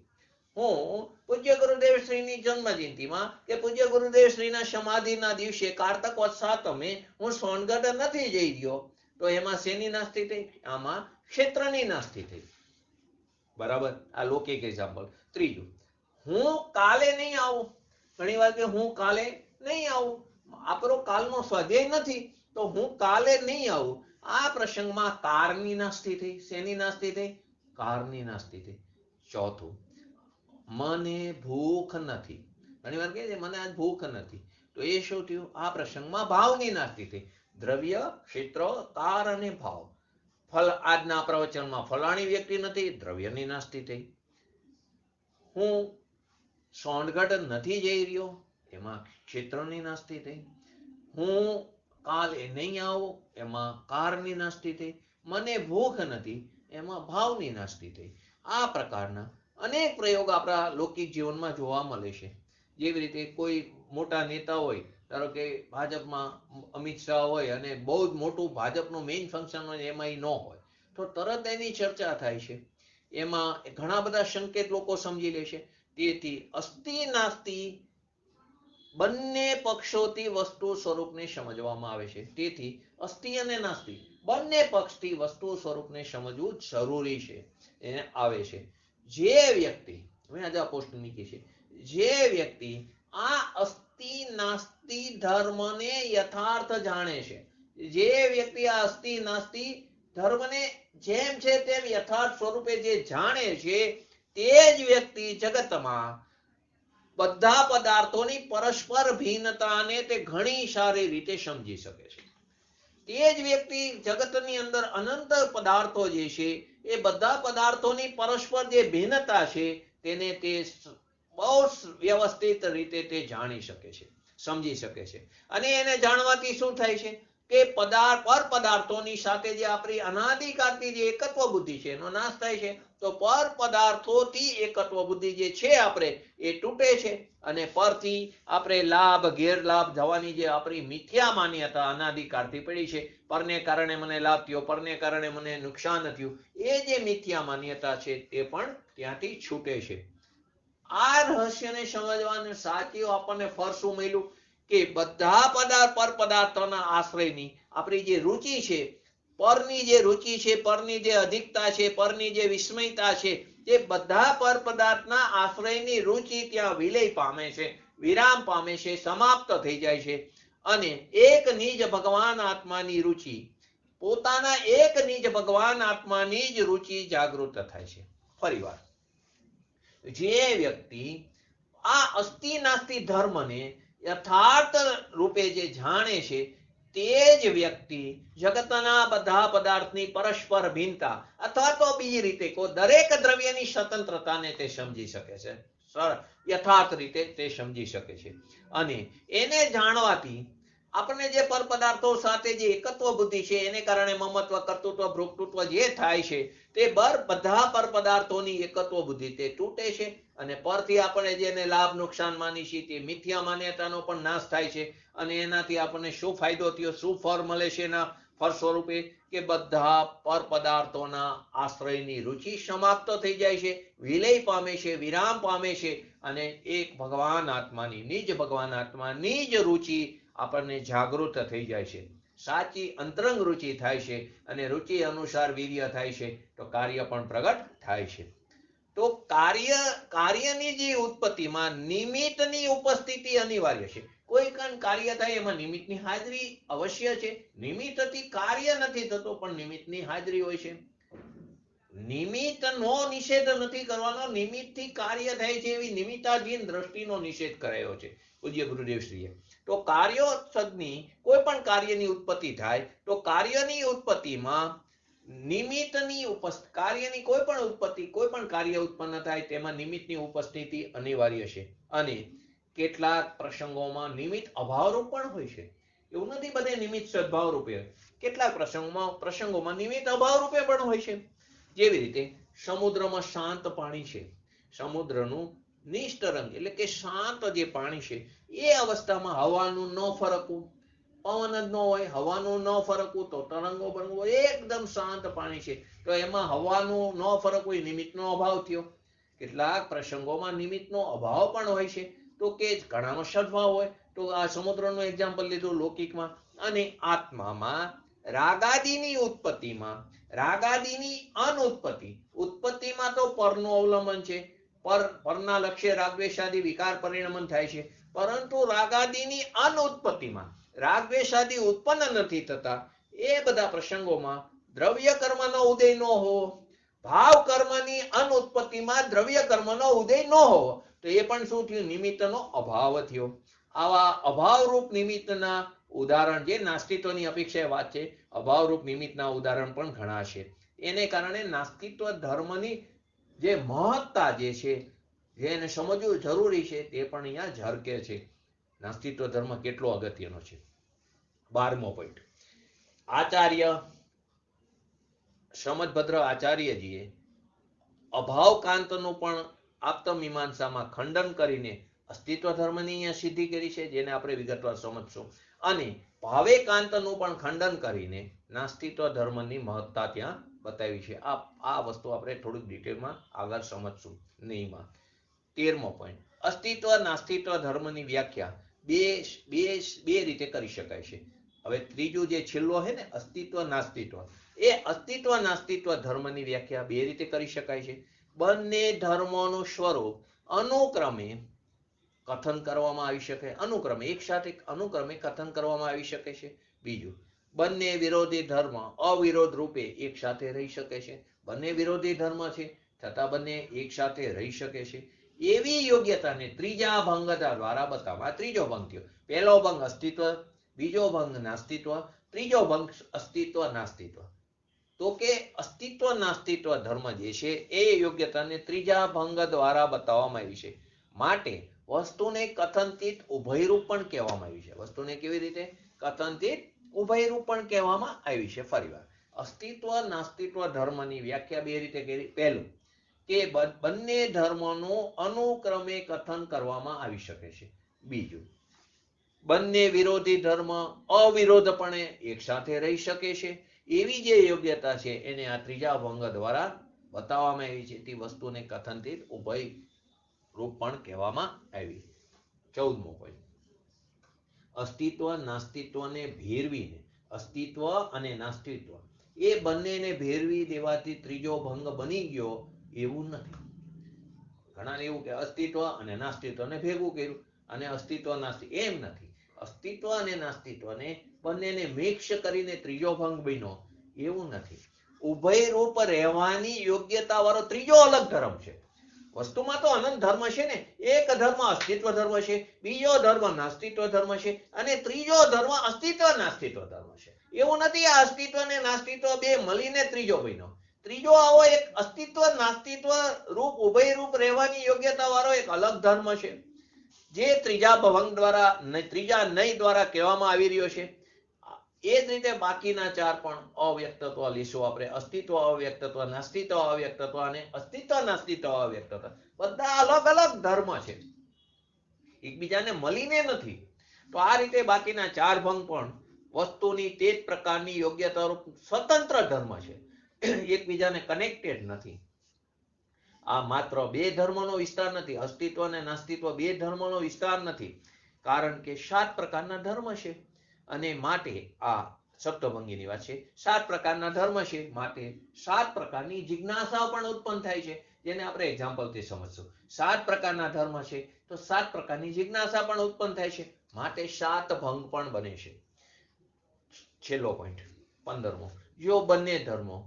હું પૂજ્ય ગુરુદેવ શ્રીની જન્મજયંતિમાં કે પૂજ્ય ગુરુદેવ શ્રીના સમાધિના દિવસે કારતક વદ સાતમે હું સોનગઢ નથી જઈ રહ્યો, તો એમાં શેની નાસ્તી થઈ? આમાં ક્ષેત્રની નાસ્તી થઈ. બરાબર, આ લૌકિક એક્ઝામ્પલ. ત્રીજું, હું કાલે નહીં આવું. ઘણી વાર કે હું કાલે નહીં આવું, આપણો કાલનો સ્વાધ્યાય નથી, તો હું કાલે નહીં આવું. આ પ્રસંગમાં કારની નાસ્તી થઈ. શેની નાસ્તી થઈ? કારની નાસ્તી થઈ. ચોથું, મને ભૂખ નથી. ઘણી વાર કહે છે મને આજ ભૂખ નથી, તો એ શું થયું? આ પ્રસંગમાં ભાવની નાસ્તી થઈ. દ્રવ્ય, ક્ષેત્ર, કાર અને ભાવ. આજના પ્રવચનમાં ફલાણી વ્યક્તિ નથી, દ્રવ્યની નાસ્તી થઈ. હું સોનગઢ નથી જઈ રહ્યો, એમાં ક્ષેત્રની નાસ્તી થઈ. હું કાલે નહીં આવું, એમાં કારની નાસ્તી થઈ. મને ભૂખ નથી, એમાં ભાવની નાસ્તી થઈ. આ પ્રકારના અનેક પ્રયોગ આપણા લૌકિક જીવનમાં જોવા મળે છે. જેવી રીતે કોઈ મોટા નેતા હોય, ધારો કે ભાજપમાં અમિત શાહ હોય અને બહુ જ મોટું ભાજપનું મેઇન ફંક્શન હોય, એમાં ન હોય, તો તરત એની ચર્ચા થાય છે. એમાં ઘણા બધા સંકેત લોકો સમજી લે છે. તેથી અસ્તિ નાસ્તિ બંને પક્ષોથી વસ્તુ સ્વરૂપને સમજવામાં આવે છે. તેથી અસ્તિ અને નાસ્તિ બંને પક્ષથી વસ્તુ સ્વરૂપને સમજવું જરૂરી છે. એને આવે છે. જે વ્યક્તિ, મેં આજે આ પોસ્ટ મૂકી છે, જે વ્યક્તિ આ અસ્તિ નાસ્તિ ધર્મને યથાર્થ જાણે છે, જે વ્યક્તિ આ અસ્તિ નાસ્તિ ધર્મને જેમ છે તેમ યથાર્થ સ્વરૂપે જે જાણે છે, તે જ વ્યક્તિ જગતમાં બધા પદાર્થોની પરસ્પર ભિન્નતાને તે ઘણી સારી રીતે સમજી શકે છે. તે જ વ્યક્તિ જગતની અંદર અનંત પદાર્થો જે છે, એ બધા પદાર્થોની પરસ્પર જે ભિન્નતા છે, તેને તે બહુ વ્યવસ્થિત રીતે તે જાણી શકે છે, સમજી શકે છે. અને એને જાણવાથી શું થાય છે કે પર પદાર્થોની સાથે જે આપણી અનાદિકાળની જે એકત્વ બુદ્ધિ છે, એનો નાશ થાય છે. તો પર પદાર્થોથી એકત્વ બુદ્ધિ જે છે આપણે એ તૂટે છે. અને પરથી આપણે લાભ ગેરલાભ જવાની જે આપણી મિથ્યા માન્યતા અનાદિકાળથી પડી છે, પરને કારણે મને લાભ થયો, પરને કારણે મને નુકસાન થયું, એ જે મિથ્યા માન્યતા છે તે પણ ત્યાંથી છૂટે છે. આ રહસ્યને સમજવાનું સાચું આપણને ફળ શું મળ્યું કે બધા પર પદાર્થોના આશ્રયની આપણી જે રુચિ છે, પરની જે રુચિ છે, પરની જે અધિકતા છે, પરની જે વિસ્મયતા છે, તે બધા પર પદાર્થના આશ્રયની રુચિ ત્યાં વિલય પામે છે, વિરામ પામે છે, સમાપ્ત થઈ જાય છે. અને એક નિજ ભગવાન આત્માની રુચિ, પોતાના એક નિજ ભગવાન આત્માની જ રુચિ જાગૃત થાય છે. ફરીવાર, જે વ્યક્તિ આ અસ્તિ નાસ્તિ ધર્મને યથાર્થ રૂપે જે જાણે છે, તે જ વ્યક્તિ જગતના બધા પદાર્થની પરસ્પર ભિન્નતા અથવા તો બીજી રીતે કોઈ દરેક દ્રવ્યની સ્વતંત્રતાને તે સમજી શકે છે, યથાર્થ રીતે તે સમજી શકે છે. અને એને જાણવાથી આપણને જે પર પદાર્થો સાથે જે એકત્વ બુદ્ધિ છે, એને કારણે મમત્વ, કર્તૃત્વ, ભોક્તૃત્વ જે થાય છે, તે બધા પર પદાર્થોની એકત્વ બુદ્ધિ તે તૂટે છે. અને પરથી આપણે જેને લાભ નુકસાન માની છીએ, તે મિથ્યા માન્યતાનો પણ નાશ થાય છે. અને એનાથી આપણને શું ફાયદો થયો, શું ફળ મળે છે? એના ફળ સ્વરૂપે કે બધા પર પદાર્થોના આશ્રયની રુચિ સમાપ્ત થઈ જાય છે, વિલય પામે છે, વિરામ પામે છે. અને એક ભગવાન આત્માની, નિજ ભગવાન આત્માની જ રુચિ આપણને જાગૃત થઈ જાય છે, સાચી અંતરંગ રુચિ થાય છે. અને રુચિ અનુસાર વીર્ય થાય છે, તો કાર્ય પણ પ્રગટ થાય છે. તો કાર્યની જે ઉત્પત્તિમાં નિમિત્તની ઉપસ્થિતિ અનિવાર્ય છે. કોઈ પણ કાર્ય થાય એમાં નિમિત્તની હાજરી અવશ્ય છે. નિમિત્તથી કાર્ય નથી થતો, પણ નિમિત્તની હાજરી હોય છે. નિમિત્તનો નિષેધ નથી કરવાનો, નિમિત્તથી કાર્ય થાય છે એવી નિમિત્તાધીન દ્રષ્ટિનો નિષેધ કરાયો છે પૂજ્ય ગુરુદેવશ્રીએ. તો કાર્યોત્સદની કોઈ પણ કાર્યની ઉત્પત્તિ થાય, તો કાર્યની ઉત્પત્તિમાં નિમિત્તની કાર્યની કોઈ પણ ઉત્પત્તિ, કોઈ પણ કાર્ય ઉત્પન્ન થાય તેમાં નિમિત્તની ઉપસ્થિતિ અનિવાર્ય છે. અને કેટલાક પ્રસંગોમાં નિમિત્ત અભાવરૂપ પણ હોય છે. એવું નથી બધે નિમિત્ત સદભાવ રૂપે. કેટલાક પ્રસંગોમાં નિમિત્ત અભાવ રૂપે પણ હોય છે. જેવી રીતે સમુદ્રમાં શાંત પાણી છે, સમુદ્રનું નિષ્તરંગ એટલે કે શાંત જે પાણી છે, એ અવસ્થામાં હવાનું ન ફરકવું, પવન જ ન હોય, હવાનું ન ફરકવું, તો તરંગો એકદમ શાંત પાણી છે, તો એમાં હવાનું ન ફરકવું એ નિમિત્તનો અભાવ થયો. કેટલાક પ્રસંગોમાં નિમિત્તનો અભાવ પણ હોય છે, તો કે ઘણાનો સદભાવ હોય, તો આ સમુદ્રનું એક્ઝામ્પલ લીધું લૌકિકમાં. અને આત્મામાં રાગાદિની ઉત્પત્તિમાં રાગાદિની અનુત્પત્તિ, ઉત્પત્તિમાં તો પરનું અવલંબન છે, પરના લક્ષ્ય રાગદ્વેષાદિ વિકાર પરિણમન થાય છે, પરંતુ રાગાદિની અનુત્પત્તિમાં રાગદ્વેષાદિ ઉત્પન્ન નથી થતા, એ બધા પ્રસંગોમાં દ્રવ્ય કર્મનો ઉદય ન હોવો, ભાવ કર્મની અનુત્પત્તિમાં દ્રવ્ય કર્મનો ઉદય ન હોવો, તો એ પણ શું થયું? નિમિત્તનો અભાવ થયો. આવા અભાવરૂપ નિમિત્તના ઉદાહરણ, જે નાસ્તિત્વની અપેક્ષાએ વાત છે, અભાવરૂપ નિમિત્તના ઉદાહરણ પણ ઘણા છે. એને કારણે નાસ્તિત્વ ધર્મની જે મહત્તા જે છે, જેને સમજવું જરૂરી છે, તે પણ અહીંયા ઝળકે છે. નાસ્તિત્વ ધર્મ કેટલો અગત્યનો છે. 12મો પોઈન્ટ, આચાર્ય સમદભદ્ર આચાર્યજીએ અભાવકાંતનું પણ આપ્તમીમાંસામાં ખંડન કરીને અસ્તિત્વ ધર્મની અહીંયા સિદ્ધિ કરી છે, જેને આપણે વિગતવાર સમજશું. અને ભાવેકાંતનું પણ ખંડન કરીને નાસ્તિત્વ ધર્મની મહત્તા ત્યાં બતાવી છે. આ વસ્તુ આપણે થોડીક ડિટેલમાં આગળ સમજશું નહીંમાં. 13મો પોઈન્ટ, અસ્તિત્વ નાસ્તિત્વ ધર્મની વ્યાખ્યા બે રીતે કરી શકાય છે. હવે ત્રીજું જે છેલ્લો છે ને, અસ્તિત્વ નાસ્તિત્વ, એ અસ્તિત્વ નાસ્તિત્વ ધર્મની વ્યાખ્યા બે રીતે કરી શકાય છે. બંને ધર્મોનું સ્વરૂપ અનુક્રમે કથન કરવામાં આવી શકે, અનુક્રમે એક સાથે અનુક્રમે કથન કરવામાં આવી શકે છે. બીજું, બંને વિરોધી ધર્મ અવિરોધ રૂપે એક સાથે રહી શકે છે. બંને વિરોધી ધર્મ છે, છતાં બંને એક સાથે રહી શકે છે. એવી યોગ્યતાને ત્રીજા ભંગ દ્વારા બતાવવા. ત્રીજો ભંગ થયો. પહેલો ભંગ અસ્તિત્વ, બીજો ભંગ નાસ્તિત્વ, ત્રીજો ભંગ અસ્તિત્વ નાસ્તિત્વ. તો કે અસ્તિત્વ નાસ્તિત્વ ધર્મ જે છે, એ યોગ્યતાને ત્રીજા ભંગ દ્વારા બતાવવામાં આવી છે. માટે વસ્તુને કથનતીત ઉભયરૂપ પણ કહેવામાં આવી છે. વસ્તુને કેવી રીતે? કથનતીત ઉભયરૂપ પણ કહેવામાં આવી છે. ફરીવાર, અસ્તિત્વ નાસ્તિત્વ ધર્મની વ્યાખ્યા બે રીતે કરી. પહેલું, કે બંને ધર્મોનું અનુક્રમે કથન કરવામાં આવી શકે છે. બીજું, બંને વિરોધી ધર્મ અવિરોધપણે એક સાથે રહી શકે છે. એવી જે યોગ્યતા છે, એને આ ત્રીજા ભંગ દ્વારા બતાવવામાં આવી છે. તે વસ્તુને કથનતીત ઉભય રૂપ પણ કહેવામાં આવી. 14મો પોઈન્ટ, અસ્તિત્વ નાસ્તિત્વને ભેરવીને, અસ્તિત્વ અને નાસ્તિત્વ એ બંનેને ભેરવી દેવાથી ત્રીજો ભંગ બની ગયો એવું નથી. ઘણાને એવું કે અસ્તિત્વ અને નાસ્તિત્વને ભેગું કર્યું અને અસ્તિત્વ નાસ્તિત્વ, એમ નથી. અસ્તિત્વ અને નાસ્તિત્વને બંનેને મિક્સ કરીને ત્રીજો ભંગ બન્યો એવું નથી. ઉભય રૂપ રહેવાની યોગ્યતા વાળો ત્રીજો અલગ ધર્મ છે. વસ્તુમાં તો અનંત ધર્મ છે ને. એક ધર્મ અસ્તિત્વ ધર્મ છે, બીજો ધર્મ નાસ્તિત્વ ધર્મ છે, અને ત્રીજો ધર્મ અસ્તિત્વ નાસ્તિત્વ ધર્મ છે. એવું નથી આ અસ્તિત્વ અને નાસ્તિત્વ બે મળીને ત્રીજો બન્યો. ત્રીજો આવો એક અસ્તિત્વ નાસ્તિત્વ રૂપ ઉભય રૂપ રહેવાની યોગ્યતા વાળો એક અલગ ધર્મ છે, જે ત્રીજા ભંગ દ્વારા, ત્રીજા નય દ્વારા કહેવામાં આવી રહ્યો છે. એ જ રીતે બાકીના ચાર પણ અવ્યક્તત્વ લીશું આપણે. અસ્તિત્વ અવ્યક્તત્વ, નાસ્તિત્વ અવ્યક્તત્વ અને અસ્તિત્વ નાસ્તિત્વ અવ્યક્તત્વ, બધા અલગ અલગ ધર્મ છે, એકબીજાને મળીને નથી. તો આ રીતે બાકીના ચાર ભંગ પણ વસ્તુની તે જ પ્રકારની યોગ્યતા સ્વતંત્ર ધર્મ છે, એકબીજાને કનેક્ટેડ નથી. આ માત્ર બે ધર્મનો વિસ્તાર નથી. અસ્તિત્વ અને નાસ્તિત્વ બે ધર્મનો વિસ્તાર નથી, કારણ કે 7 પ્રકારના ધર્મ છે. અને માટે આ સપ્તભંગીની વાત છે. 7 પ્રકારના ધર્મ છે, માટે 7 પ્રકારની જિજ્ઞાસા પણ ઉત્પન્ન થાય છે, જેને આપણે એક્ઝામ્પલથી સમજશું. 7 પ્રકારના ધર્મ છે, તો 7 પ્રકારની જિજ્ઞાસા પણ ઉત્પન્ન થાય છે, માટે 7 ભંગ પણ બને છે. છેલ્લો પોઈન્ટ 15મો, જો બંને ધર્મો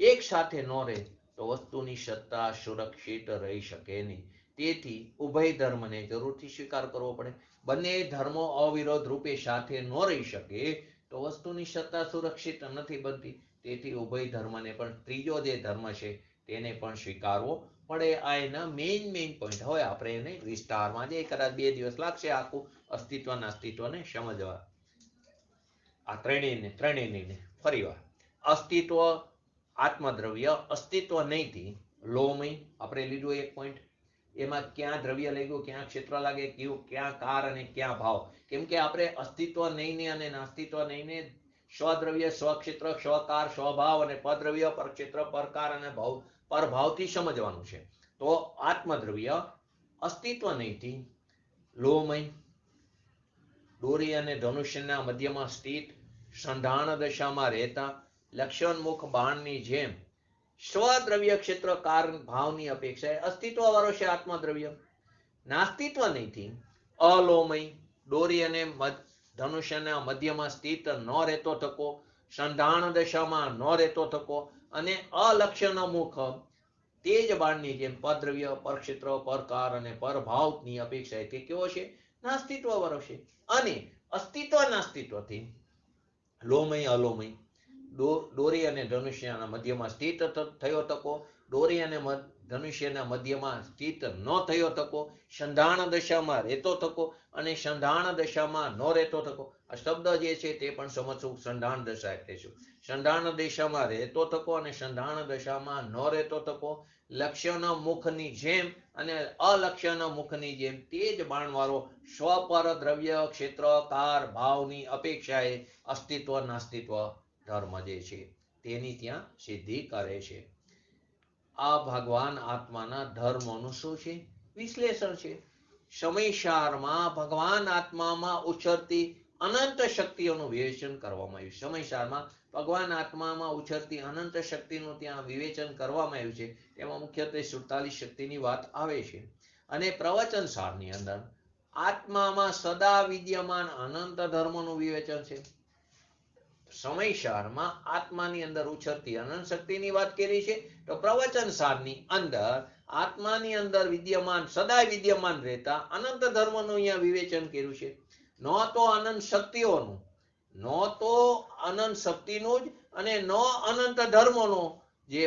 એક સાથે ન રહે તો વસ્તુની સત્તા સુરક્ષિત રહી શકે નહીં. તેથી ઉભય ધર્મને જરૂરથી સ્વીકાર કરવો પડે. બંને ધર્મો અવિરોધ રૂપે સાથે ન રહી શકે તો વસ્તુની સત્તા સુરક્ષિત નથી બનતી. તેથી ઉભય ધર્મને પણ ત્રીજો જે ધર્મ છે તેને પણ સ્વીકારવો પડે. આ એના મેઇન પોઈન્ટ. હવે આપણે એને વિસ્તારમાં, જે કદાચ 2 દિવસ લાગશે આખું અસ્તિત્વ નાસ્તિત્વને સમજવા. આ ત્રણેયને ફરીવાર, અસ્તિત્વ આત્મદ્રવ્ય, અસ્તિત્વ નહીંથી લોમય આપણે લીધું એક પોઈન્ટ. એમાં ક્યાં દ્રવ્ય લાગ્યું, ક્યાં ક્ષેત્ર લાગે, ક્યાં કાર અને ક્યાં ભાવ. કેમ કે આપણે અસ્તિત્વ નહીંને અને નાસ્તિત્વ નહીંને સ્વદ્રવ્ય, સ્વક્ષેત્ર, સ્વકાર, સ્વભાવ અને પરદ્રવ્ય, પરક્ષેત્ર, પરકાર અને ભાવ, પરભાવથી સમજવાનું છે. તો આત્મદ્રવ્ય અસ્તિત્વ નહીંથી લોહમય દોરી અને ધનુષ્યના મધ્યમાં સ્થિત સંધાન દશામાં રહેતા લક્ષણમુખ બાણની જેમ સ્વદ્રવ્ય ક્ષેત્ર કારણ ભાવની અપેક્ષાએ અસ્તિત્વ વાળો છે આત્મદ્રવ્ય. નાસ્તિત્વ નહીંથી અલોમય દોરી અને ધનુષ્યના મધ્યમાં સ્થિત ન રહેતો થકો સંધાન દશામાં ન રહેતો થકો અને અલક્ષણ મુખ તેજ બાણની જેમ પરદ્રવ્ય પરક્ષેત્ર પરકાર અને પરભાવની અપેક્ષાએ તે કેવો છે? નાસ્તિત્વ વાળો છે. અને અસ્તિત્વ નાસ્તિત્વથી લોમય અલોમય દોરી અને ધનુષ્યના મધ્યમાં સ્થિત થયો તકો દોરી અને ધનુષ્યના મધ્યમાં સ્થિત ન થયો તકો સંધાન દશામાં રહેતો તકો અને સંધાન દશામાં ન રહેતો તકો. આ શબ્દ જે છે તે પણ સમજવું. સંધાન દશા એટલે શું? સંધાન દશામાં રહેતો તકો અને સંધાન દશામાં ન રહેતો તકો લક્ષણ મુખની જેમ અને અલક્ષણ મુખની જેમ તે જ બાણવાળો સ્વપર દ્રવ્ય ક્ષેત્ર કાર ભાવની અપેક્ષાએ અસ્તિત્વ નાસ્તિત્વ ધર્મ જે છે તેની ત્યાં સિદ્ધિ કરે છે. આ ભગવાન આત્માના ધર્મોનું શું છે? વિશ્લેષણ છે. સમયસારમાં ભગવાન આત્મામાં ઉછળતી અનંત શક્તિઓનું વિવેચન કરવામાં આવ્યું. સમયસારમાં ભગવાન આત્મામાં ઉછળતી અનંત શક્તિનું ત્યાં વિવેચન કરવામાં આવ્યું છે. તેમાં મુખ્યત્વે 47 શક્તિની વાત આવે છે. અને પ્રવચન સારની અંદર આત્મામાં સદા વિદ્યમાન અનંત ધર્મોનું વિવેચન છે. સમયસારમાં આત્માની અંદર ઉછળતી અનંત શક્તિની વાત કરી છે. તો પ્રવચન સારની અંદર આત્માની અંદર વિદ્યમાન સદા વિદ્યમાન રહેતા અનંત ધર્મનું અહીંયા વિવેચન કર્યું છે. ન તો અનંત શક્તિઓનું, ન તો અનંત શક્તિનું જ અને ન અનંત ધર્મોનું જે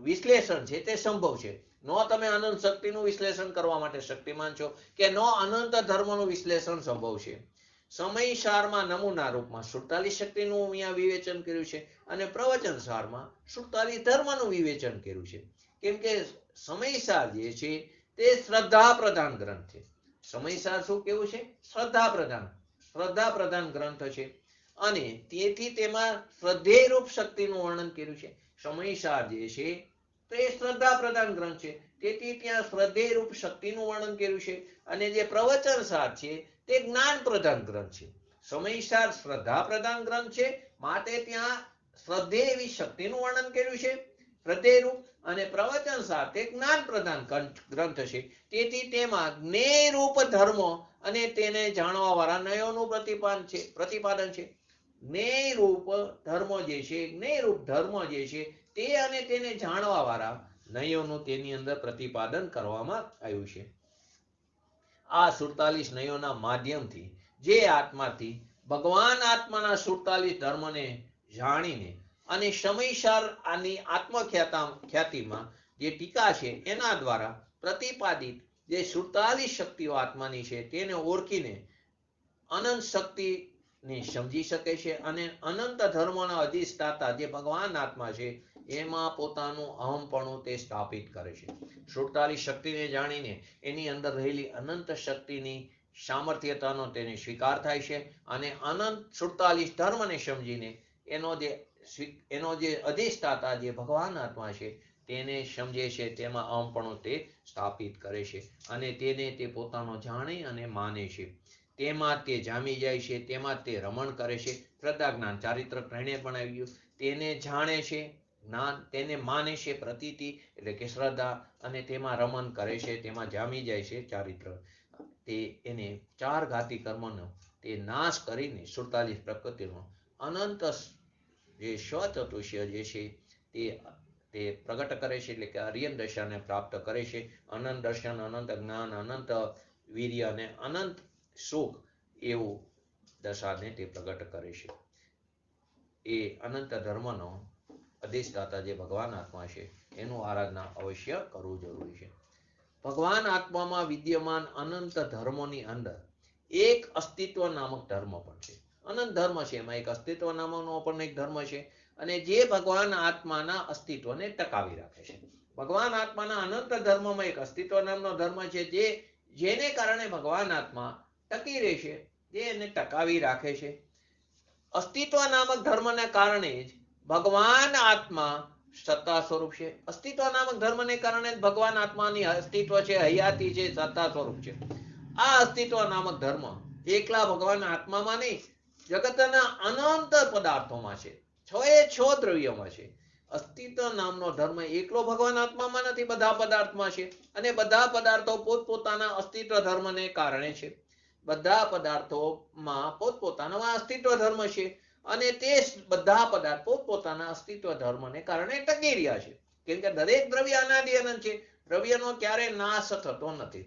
વિશ્લેષણ છે તે સંભવ છે. ન તમે અનંત શક્તિનું વિશ્લેષણ કરવા માટે શક્તિમાન છો કે ન અનંત ધર્મનું વિશ્લેષણ સંભવ છે. સમયસારમાં નમૂના રૂપમાં 47 શક્તિનું અહીંયા વિવેચન કર્યું છે અને પ્રવચન સારમાં 47 ધર્મનું વિવેચન કર્યું છે. કેમ કે સમયસાર જે છે તે શ્રદ્ધા પ્રધાન ગ્રંથ છે. સમયસાર શું કેવું છે? શ્રદ્ધા પ્રધાન ગ્રંથ છે અને તેથી તેમાં શ્રદ્ધેયરૂપ શક્તિનું વર્ણન કર્યું છે. સમયસાર જે છે તે શ્રદ્ધા પ્રધાન ગ્રંથ છે, તેથી ત્યાં શ્રદ્ધેયરૂપ શક્તિનું વર્ણન કર્યું છે. અને જે પ્રવચન સાર છે તે જ્ઞાન પ્રધાન ગ્રંથ છે. સમયસાર શ્રદ્ધા પ્રધાન ગ્રંથ છે માટે ત્યાં શ્રદ્ધેય એવી શક્તિનું વર્ણન કર્યું છે શ્રદ્ધેયરૂપ, અને પ્રવચન સાર તે જ્ઞાન પ્રધાન ગ્રંથ છે, તેથી તેમાં જ્ઞેયરૂપ ધર્મો અને તેને જાણવા વાળા નયોનું પ્રતિપાદન છે. જ્ઞેયરૂપ ધર્મો જે છે, જ્ઞેયરૂપ ધર્મ જે છે તે અને તેને જાણવા વાળા નયોનું તેની અંદર પ્રતિપાદન કરવામાં આવ્યું છે. આ 47 નયોના માધ્યમથી જે આત્માથી ભગવાન આત્માના 47 ધર્મને જાણીને અને સમયસાર આની આત્મખ્યાતિમાં જે ટીકા છે એના દ્વારા પ્રતિપાદિત જે 47 શક્તિઓ આત્માની છે તેને ઓળખીને અનંત શક્તિને સમજી શકે છે અને અનંત ધર્મોના અધિષ્ઠાતા જે ભગવાન આત્મા છે એમાં પોતાનું અહમપણું તે સ્થાપિત કરે છે. 47 શક્તિને જાણીને એની અંદર રહેલી અનંત શક્તિની સામર્થ્યતાનો તેને સ્વીકાર થાય છે અને અનંત 47 ધર્મને સમજીને એનો જે અધિષ્ઠાતા જે ભગવાન આત્મા છે તેને સમજે છે, તેમાં અહમપણું તે સ્થાપિત કરે છે અને તેને તે પોતાનો જાણે અને માને છે. તેમાં તે જામી જાય છે, તેમાં તે રમણ કરે છે. શ્રદ્ધા જ્ઞાન ચારિત્ર ત્રણે પણ આવ્યું. તેને જાણે છે જ્ઞાન, તેને માને છે પ્રતીતિ એટલે કે શ્રદ્ધા, અને તેમાં રમણ કરે છે, તેમાં જામી જાય છે ચારિત્ર. તે એને 4 ઘાતી કર્મનો તે નાશ કરીને 47 પ્રકૃતિનો અનંત જે સ્વચતુષ્ય જે છે તે પ્રગટ કરે છે, એટલે કે આર્યન દશાને પ્રાપ્ત કરે છે. અનંત દર્શન, અનંત જ્ઞાન, અનંત વીર્ય અને અનંત સુખ એવું દશાને તે પ્રગટ કરે છે. એ અનંત ધર્મનો અધિષ્ઠાતા જે ભગવાન આત્મા છે એનું આરાધના અવશ્ય કરવું જરૂરી છે. ભગવાન આત્મામાં વિદ્યમાન અનંત ધર્મોની અંદર એક અસ્તિત્વ નામક ધર્મ પણ છે. અનંત ધર્મ છે, એમાં એક અસ્તિત્વ નામકનો પણ એક ધર્મ છે અને જે ભગવાન આત્માના અસ્તિત્વને ટકાવી રાખે છે. ભગવાન આત્માના અનંત ધર્મમાં એક અસ્તિત્વ નામનો ધર્મ છે જેને કારણે ભગવાન આત્મા ટકી રહે છે, જે એને ટકાવી રાખે છે. અસ્તિત્વ નામક ધર્મને કારણે જ ભગવાન આત્મા સત્તા સ્વરૂપ છે. અસ્તિત્વ નામક ધર્મને કારણે ભગવાન આત્માની અસ્તિત્વ છે, હયાતી છે, સત્તા સ્વરૂપ છે. આ અસ્તિત્વ નામક ધર્મ એકલા ભગવાન આત્મામાં નહીં, જગતના અનંત પદાર્થોમાં છે, છ દ્રવ્યોમાં છે. અસ્તિત્વ નામનો ધર્મ એકલો ભગવાન આત્મામાં નથી, બધા પદાર્થમાં છે. અને બધા પદાર્થો પોતપોતાના અસ્તિત્વ ધર્મને કારણે છે. બધા પદાર્થોમાં પોતપોતાના અસ્તિત્વ ધર્મ છે. અને તે બધા પદાર્થ પોતપોતાના અસ્તિત્વ ધર્મને કારણે ટકી રહ્યા છે. કેમ કે દરેક દ્રવ્ય અનાદિ અનંત છે. દ્રવ્યનો ક્યારે નાશ થતો નથી.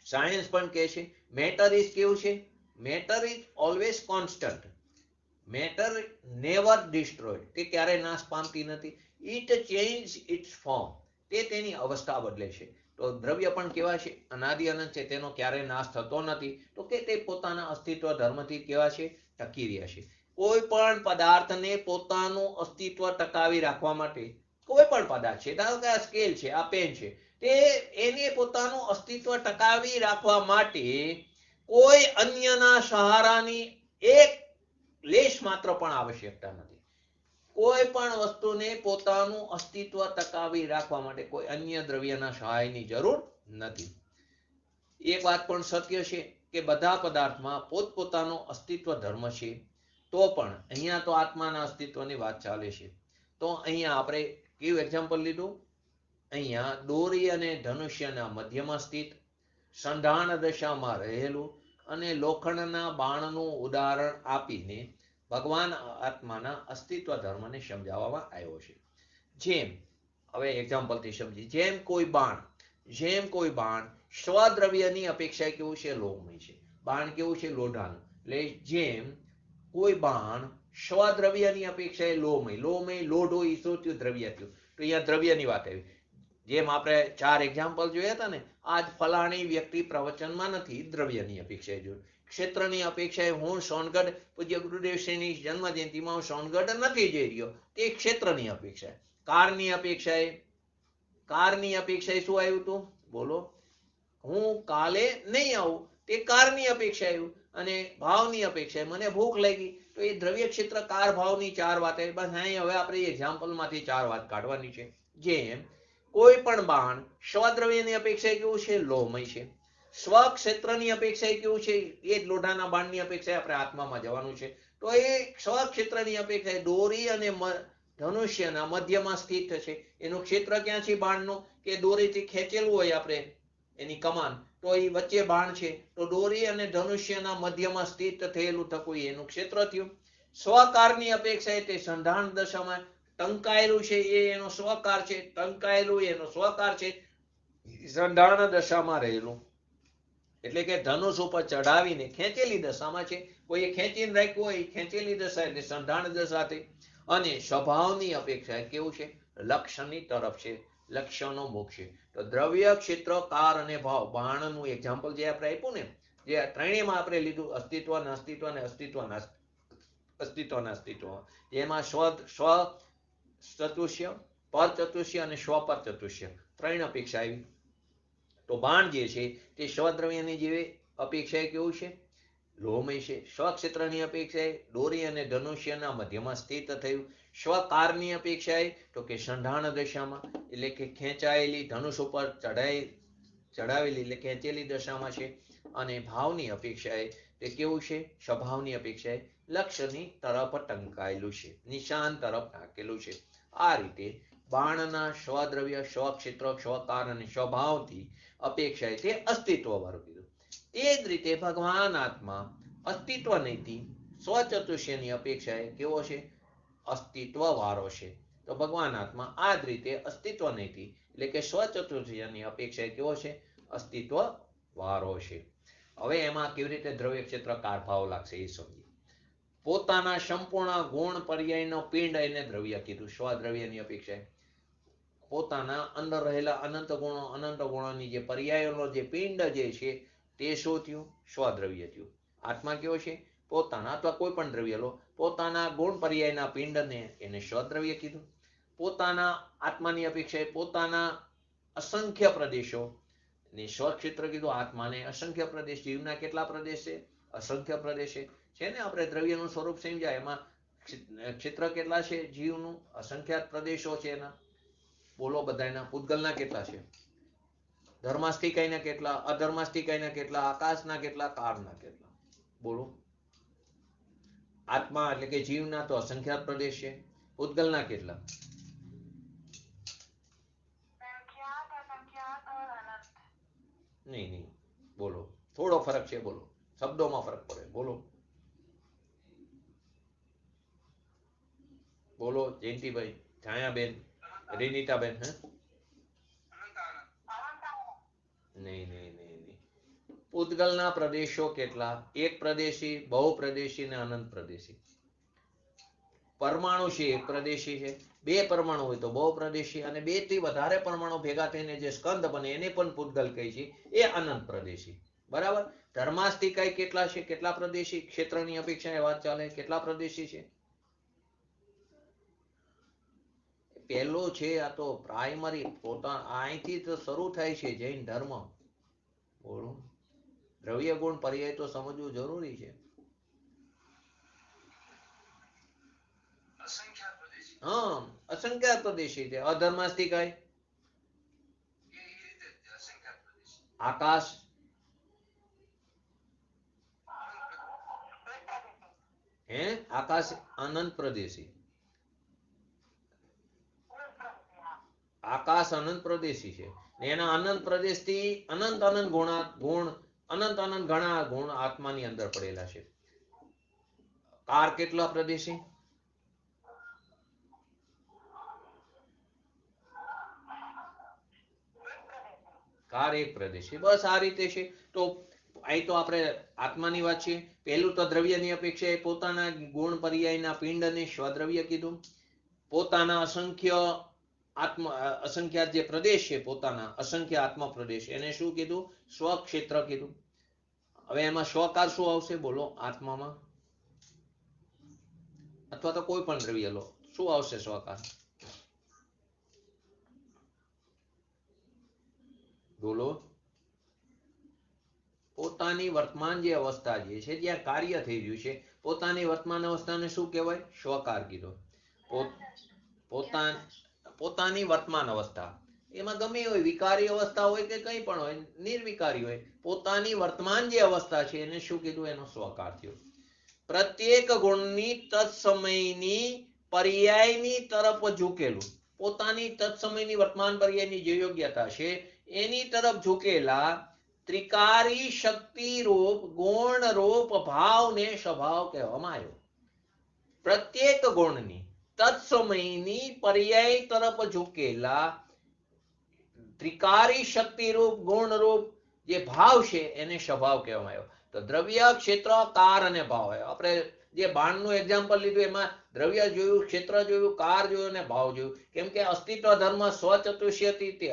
સાયન્સ પણ કહે છે મેટર ઇઝ કેવું છે, matter is always constant, matter never destroyed, તે ક્યારે નાશ પામતી નથી. ઇટ ચેન્જ ઇટ્સ ફોર્મ, તે તેની અવસ્થા બદલે છે. તો દ્રવ્ય પણ કેવા છે, અનાદિ અનંત છે, તેનો ક્યારે નાશ થતો નથી. તો કે તે પોતાના અસ્તિત્વ ધર્મથી કેવા છે, ટકી રહ્યા છે. કોઈ પણ પદાર્થને પોતાનું અસ્તિત્વ ટકાવી રાખવા માટે, કોઈ પણ પદાર્થ છે, ધારો કે આ સ્કેલ છે, આ પેન છે, તે એને પોતાનું અસ્તિત્વ ટકાવી રાખવા માટે કોઈ અન્યના સહારાની એક લેશ માત્ર પણ આવશ્યકતા નથી. કોઈ પણ વસ્તુને પોતાનું અસ્તિત્વ ટકાવી રાખવા માટે કોઈ અન્ય દ્રવ્યના સહાયની જરૂર નથી. એક વાત પણ સત્ય છે કે બધા પદાર્થમાં પોતપોતાનો અસ્તિત્વ ધર્મ છે. તો પણ અહીંયા તો આત્માના અસ્તિત્વની વાત ચાલે છે. તો અહીંયા આપણે કેવું એક્ઝામ્પલ લીધું, અહીંયા દોરી અને ધનુષ્યના મધ્યમાં સ્થિત, સંધાન દશામાં રહેલું અને લોખંડના બાણનું ઉદાહરણ આપીને ભગવાન આત્માના અસ્તિત્વ ધર્મને સમજાવવામાં આવ્યો છે. જેમ હવે એક્ઝામ્પલથી સમજી, જેમ કોઈ બાણ સ્વદ્રવ્યની અપેક્ષાએ કેવું છે, લોહમય છે. બાણ કેવું છે, લોઢાનું. એટલે જેમ કોઈ બાણ સ્વદ્રવ્યની અપેક્ષાએ લોહમય લોઢો ઈ શું થયું, દ્રવ્ય થયું. તો અહીંયા દ્રવ્યની વાત આવી. જેમ આપણે 4 એક્ઝામ્પલ જોયા હતા ને, આજ ફલાણી વ્યક્તિ પ્રવચનમાં નથી, દ્રવ્યની અપેક્ષાએ જોયું. ક્ષેત્રની અપેક્ષાએ હું સોનગઢ પૂજ્ય ગુરુદેવ શ્રીની જન્મ જયંતિમાં હું સોનગઢ નથી જઈ રહ્યો, તે ક્ષેત્રની અપેક્ષાએ. કારની અપેક્ષાએ શું આવ્યું હતું, બોલો, હું કાલે નહીં આવું, તે કારની અપેક્ષા આવ્યું. અને ભાવની અપેક્ષાએ મને ભૂખ લાગી, તો એ દ્રવ્ય ક્ષેત્ર કાર ભાવની 4 વાત આવી. બસ અહીં હવે આપણે એક્ઝામ્પલમાંથી 4 વાત કાઢવાની છે. જેમ કોઈ પણ બાણ સ્વદ્રવ્યની અપેક્ષાએ કેવું છે, લોહમય છે. સ્વ ક્ષેત્રની અપેક્ષાએ કેવું છે, એ જ લોઢાના બાણની અપેક્ષાએ આપણે આત્મામાં જવાનું છે. તો એ સ્વ ક્ષેત્રની અપેક્ષાએ દોરી અને ધનુષ્યના મધ્યમાં સ્થિત છે. એનું ક્ષેત્ર ક્યાં છે બાણનું, કે દોરીથી ખેંચેલું હોય આપણે એની કમાન, તો એ વચ્ચે બાણ છે, તો દોરી અને ધનુષ્યના મધ્યમાં સ્થિત થયેલું થકું એનું ક્ષેત્ર થયું. સ્વકારની અપેક્ષાએ તે સંધાન દશામાં ટંકાયેલું છે, એ એનો સ્વકાર છે. ટંકાયેલું એનો સ્વકાર છે, સંધાન દશામાં રહેલું. એટલે કે ધનુષ ઉપર ચડાવીને ખેંચેલી દશામાં છે. કોઈ ખેંચીને રાખ્યું હોય, ખેંચેલી દશા એટલે સંધાન દશા થઈ. અને સ્વભાવની અપેક્ષા કેવું છે, લક્ષ્યની તરફ છે, લક્ષ્યનો મુખ છે. તો દ્રવ્ય, ક્ષેત્ર, કાર અને ભાવ, બાણનું એક્ઝામ્પલ જે આપણે આપ્યું ને, જે ત્રણેયમાં આપણે લીધું, અસ્તિત્વ, નાસ્તિત્વ અને અસ્તિત્વ. જેમાં સ્વ ચતુષ્ય, પર ચતુષ્ય અને સ્વપર ચતુષ્ય 3 અપેક્ષા આવી. તો બાણ જે છે તે સ્વદ્રવ્યની જેવી અપેક્ષાએ કેવું છે, લોહમય છે. સ્વક્ષેત્રની અપેક્ષાએ દોરી અને ધનુષ્યના મધ્યમાં સ્થિત થયું. સ્વકારની અપેક્ષાએ તો કે સંધાન દશામાં, એટલે કે ખેંચાયેલી, ધનુષ ઉપર ચડાવેલી એટલે ખેંચેલી દશામાં છે. અને ભાવની અપેક્ષાએ તે કેવું છે, સ્વભાવની અપેક્ષાએ લક્ષ્યની તરફ ટંકાયેલું છે, નિશાન તરફ ટાંકેલું છે. આ રીતે બાણના સ્વદ્રવ્ય, સ્વક્ષેત્ર, સ્વકાર અને સ્વભાવથી અપેક્ષાએ તે અસ્તિત્વ વાળું કીધું. તે જ રીતે ભગવાન આત્મા અસ્તિત્વ નહીથી સ્વચતુષ્યની અપેક્ષાએ કેવો છે, અસ્તિત્વ વાળો છે. તો ભગવાન આત્મા આ જ રીતે અસ્તિત્વ નહીથી એટલે કે સ્વચતુષ્યની અપેક્ષાએ કેવો છે, અસ્તિત્વ વાળો છે. હવે એમાં કેવી રીતે દ્રવ્ય ક્ષેત્ર કાર ભાવ લાગશે એ સમજીએ. પોતાના સંપૂર્ણ ગુણ પર્યાયનો પિંડ એને દ્રવ્ય કીધું. સ્વદ્રવ્યની અપેક્ષાએ પોતાના અંદર રહેલા અનંત ગુણોની જે પર્યાયોનો જે પિંડ જે છે તે શું થયું, સ્વદ્રવ્ય થયું. આત્મા કેવો છે, પોતાના અથવા કોઈ પણ દ્રવ્ય લો, પોતાના ગુણ પર્યાયના પિંડને એને સ્વદ્રવ્ય કીધું. પોતાના આત્માની અપેક્ષાએ પોતાના અસંખ્ય પ્રદેશો ને સ્વક્ષેત્ર કીધું. આત્માને અસંખ્ય પ્રદેશ, જીવના કેટલા પ્રદેશ છે, અસંખ્ય પ્રદેશ છે ને. આપણે દ્રવ્યનું સ્વરૂપ સમજાય, એમાં ક્ષેત્ર કેટલા છે જીવનું? અસંખ્યાત પ્રદેશો છે એના. બોલો બધાના. પૂતગલના કેટલા છે? ધર્માસ્તિકાયના કેટલા? અધર્માસ્તિકાયના કેટલા? આકાશના કેટલા? કાળના કેટલા? બોલો. આત્મા એટલે કે જીવના તો અસંખ્યાત પ્રદેશ છે. પૂતગલના કેટલા? નહીં નહીં, બોલો. થોડો ફરક છે, બોલો. શબ્દોમાં ફરક પડે, બોલો. બોલો જયંતિભાઈ, છાયાબેન, રીનિતાબેન. હે નહીં નહીં નહીં નહીં. પૂતગલના પ્રદેશો કેટલા? એક પ્રદેશી, બહુ પ્રદેશી ને અનંત પ્રદેશી. પરમાણુ છે એક પ્રદેશી છે, બે પરમાણુ હોય તો બહુ પ્રદેશી, અને બે થી વધારે પરમાણુ ભેગા થઈને જે સ્કંદ બને એને પણ પૂતગલ કહે છે, એ અનંત પ્રદેશી. બરાબર. ધર્માસ્તિકાય કેટલા છે? કેટલા પ્રદેશી? ક્ષેત્રની અપેક્ષાએ વાત ચાલે. કેટલા પ્રદેશી છે? પહેલો છે આ તો પ્રાઇમરી, અહીંથી તો શરૂ થાય છે જૈન ધર્મ. બોલો. દ્રવ્ય ગુણ પર્યાય તો સમજવું જરૂરી છે. હા, અસંખ્યાત પ્રદેશી છે. અધર્માસ્તિકાય, આકાશ, હે આકાશ અનંત પ્રદેશી. આકાશ અનંત પ્રદેશી છે. એના અનંત પ્રદેશ થી અનંત અનંત ગુણ અનંત અનંત ઘણા ગુણ આત્માની અંદર પડેલા છે. કાર કેટલા પ્રદેશી? કાર એક પ્રદેશી. બસ આ રીતે છે. તો અહીં તો આપણે આત્માની વાત છે. પહેલું તો દ્રવ્યની અપેક્ષાએ પોતાના ગુણ પર્યાયના પિંડને સ્વદ્રવ્ય કીધું. પોતાના અસંખ્યાત જે પ્રદેશ છે, પોતાના અસંખ્ય આત્મા પ્રદેશ, એને શું કીધું? સ્વક્ષેત્ર કીધું. હવે એમાં સ્વકાર શું આવશે? બોલો. આત્મામાં અથવા તો કોઈ પણ દ્રવ્ય લો, શું આવશે સ્વકાર? બોલો. પોતાની વર્તમાન જે અવસ્થા જે છે, જ્યાં કાર્ય થઈ રહ્યું છે, પોતાની વર્તમાન અવસ્થાને શું કહેવાય? સ્વકાર કીધો. પોતાની વર્તમાન અવસ્થા, એમાં ગમે હોય, વિકારી અવસ્થા હોય કે કંઈ પણ હોય, નિર્વિકારી હોય, પોતાની વર્તમાન જે અવસ્થા છે એને શું કીધું? એનો સ્વકાર થયો. પ્રત્યેક ગુણની તત્સમયની પર્યાયની તરફ ઝૂકેલું, પોતાની તત્સમયની વર્તમાન પર્યાયની જે યોગ્યતા છે એની તરફ ઝૂકેલા ત્રિકારી શક્તિ રૂપ ગુણ રૂપ ભાવને સ્વભાવ કહેવામાં આવ્યો. પ્રત્યેક ગુણની તત્સમયની પર્યાય તરફ ઝૂકેલા ત્રિકારી શક્તિ રૂપ ગુણ રૂપ જે ભાવ છે એને સ્વભાવ કહેવામાં આવ્યો. તો દ્રવ્ય, ક્ષેત્ર, કાર અને ભાવ. આપણે જે બાણનું એક્ઝામ્પલ લીધું એમાં દ્રવ્ય જોયું, ક્ષેત્ર જોયું, કાર જોયું અને ભાવ જોયું. કેમ કે અસ્તિત્વ ધર્મ સ્વચતુષ્યથી તે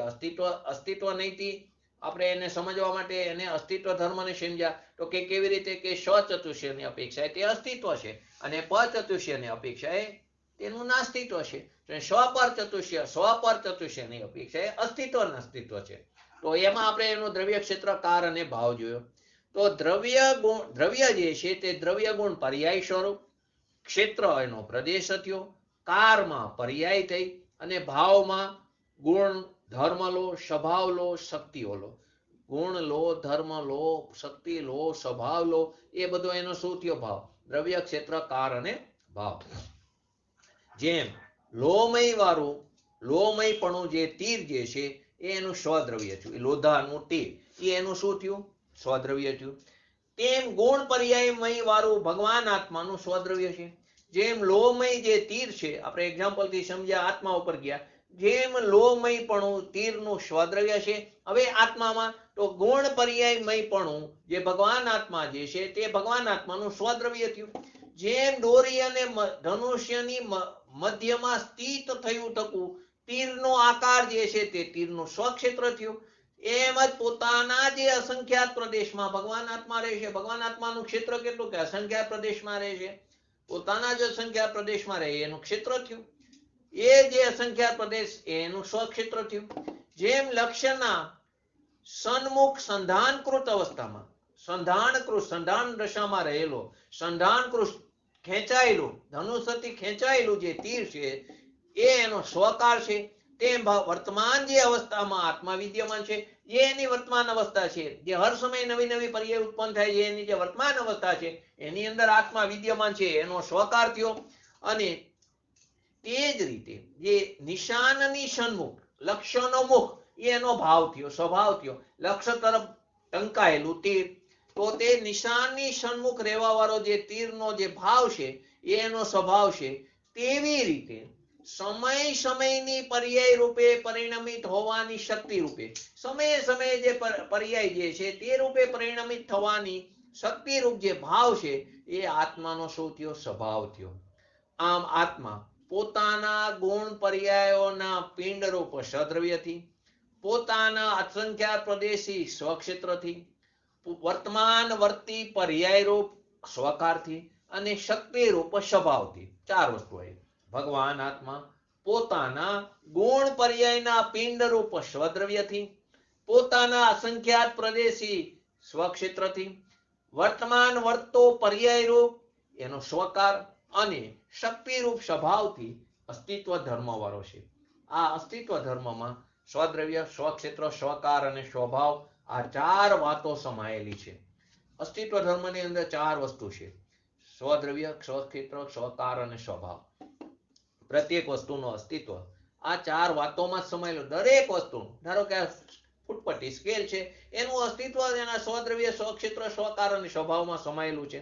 અસ્તિત્વ નહીંથી આપણે એને સમજવા માટે એને અસ્તિત્વ ધર્મને સમજ્યા. તો કે કેવી રીતે? કે સ્વચતુષ્યની અપેક્ષાએ તે અસ્તિત્વ છે અને પચતુષ્યની અપેક્ષાએ તેનું નાસ્તિત્વ છે. સ્વપર ચતુષ્યની અપેક્ષાએ અસ્તિત્વ નાસ્તિત્વ છે. તો એમાં આપણે એનું દ્રવ્ય, ક્ષેત્ર, કાર અને ભાવ જોયો. તો દ્રવ્ય જે છે તે દ્રવ્ય ગુણ પર્યાય સ્વરૂપ, ક્ષેત્ર એનો પ્રદેશ થયો, કારમાં પર્યાય થઈ, અને ભાવમાં ગુણ, ધર્મ લો, સ્વભાવ લો, શક્તિઓ લો. ગુણ લો, ધર્મ લો, શક્તિ લો, સ્વભાવ લો, એ બધો એનો શું થયો? ભાવ. દ્રવ્ય, ક્ષેત્ર, કાર અને ભાવ. જેમ લોમયપણું જે તીર જે છે એ એનું સ્વદ્રવ્ય થયું. લોધાનું તીર એ એનું શું થયું? સ્વદ્રવ્ય થયું. તેમ ગુણ પર્યાયમય વાળું ભગવાન આત્માનું સ્વદ્રવ્ય છે. જેમ લોમય જે તીર છે, આપણે એક્ઝામ્પલ થી સમજ્યા, આત્મા ઉપર ગયા, જેમ લોમયપણું તીરનું સ્વદ્રવ્ય છે, હવે આત્મામાં તો ગુણ પર્યાયમયપણું જે ભગવાન આત્મા જે છે તે ભગવાન આત્માનું સ્વદ્રવ્ય થયું. જેમ દોરી અને ધનુષ્યની મધ્યમાં સ્થિત થયું ટકું તીરનો આકાર જે છે તે તીરનું સ્વક્ષેત્ર થયું. એમ જ પોતાના જે અસંખ્યાત પ્રદેશમાં ભગવાન આત્મા રહે છે, ભગવાન આત્માનું ક્ષેત્ર કેટલું? કે અસંખ્યાત પ્રદેશમાં રહે છે. પોતાના જ અસંખ્યાત પ્રદેશમાં રહે એનું ક્ષેત્ર થયું. એ જે અસંખ્યાત પ્રદેશ એનું સ્વક્ષેત્ર થયું. જેમ લક્ષ્યના સન્મુખ સંધાનકૃત અવસ્થામાં સંધાન દશામાં રહેલો સંધાનકૃત ખેંચાયેલું, ધનુષ્યથી ખેંચાયેલું જે તીર છે એ એનો સ્વકાર છે. તેમ વર્તમાન જે અવસ્થામાં આત્મા વિદ્યમાન છે, જે એની વર્તમાન અવસ્થા છે, જે હર સમય નવી નવી પર્યાય ઉત્પન્ન થાય છે, એની જે વર્તમાન અવસ્થા છે એની અંદર આત્મા વિદ્યમાન છે, એનો સ્વકાર થયો. અને તે જ રીતે જે નિશાનની સન્મુખ, લક્ષ્યનો મુખ, એનો ભાવ થયો, સ્વભાવ થયો. લક્ષ્ય તરફ ટંકાયેલું તીર, તો તે નિશાનની સન્મુખ રહેવા વાળો જે તીરનો જે ભાવ છે એનો સ્વભાવ છે. તેવી રીતે સમય સમયની પર્યાય રૂપે પરિણમિત હોવાની શક્તિ રૂપે, સમયે સમયે જે પર્યાય જે છે તે રૂપે પરિણમિત થવાની શક્તિ રૂપ જે ભાવ છે એ આત્માનો શું થયો? સ્વભાવ થયો. આમ આત્મા પોતાના ગુણ પર્યાયોના પિંડ રૂપ સદ્રવ્યથી, પોતાના અસંખ્યાત પ્રદેશી સ્વક્ષેત્રથી, વર્તમાન વર્તી પર્યાય રૂપ સ્વકારથી અને શક્તિ રૂપ સ્વભાવથી, ચાર વસ્તુ આવી. ભગવાન આત્મા પોતાના ગુણ પર્યાયના પિંડ રૂપ સ્વદ્રવ્યથી, પોતાના અસંખ્યાત પ્રદેશી સ્વક્ષેત્રથી, વર્તમાન વર્તો પર્યાય રૂપ એનો સ્વકાર અને શક્તિ રૂપ સ્વભાવથી અસ્તિત્વ ધર્મ વાળો છે. આ અસ્તિત્વ ધર્મમાં સ્વદ્રવ્ય, સ્વક્ષેત્ર, સ્વકાર અને સ્વભાવ, આ ચાર વાતો સમાયેલી છે. અસ્તિત્વ ધર્મની અંદર ચાર વસ્તુ છે: સ્વદ્રવ્ય, સ્વક્ષેત્ર, સ્વકાર અને સ્વભાવ. પ્રત્યેક વસ્તુનું અસ્તિત્વ આ ચાર વાતોમાં સમાયેલું. દરેક વસ્તુ, ધારો કે ફૂટપટ્ટી સ્કેલ છે, એનું અસ્તિત્વ એના સ્વદ્રવ્ય, સ્વક્ષેત્ર, સ્વકાર અને સ્વભાવમાં સમાયેલું છે.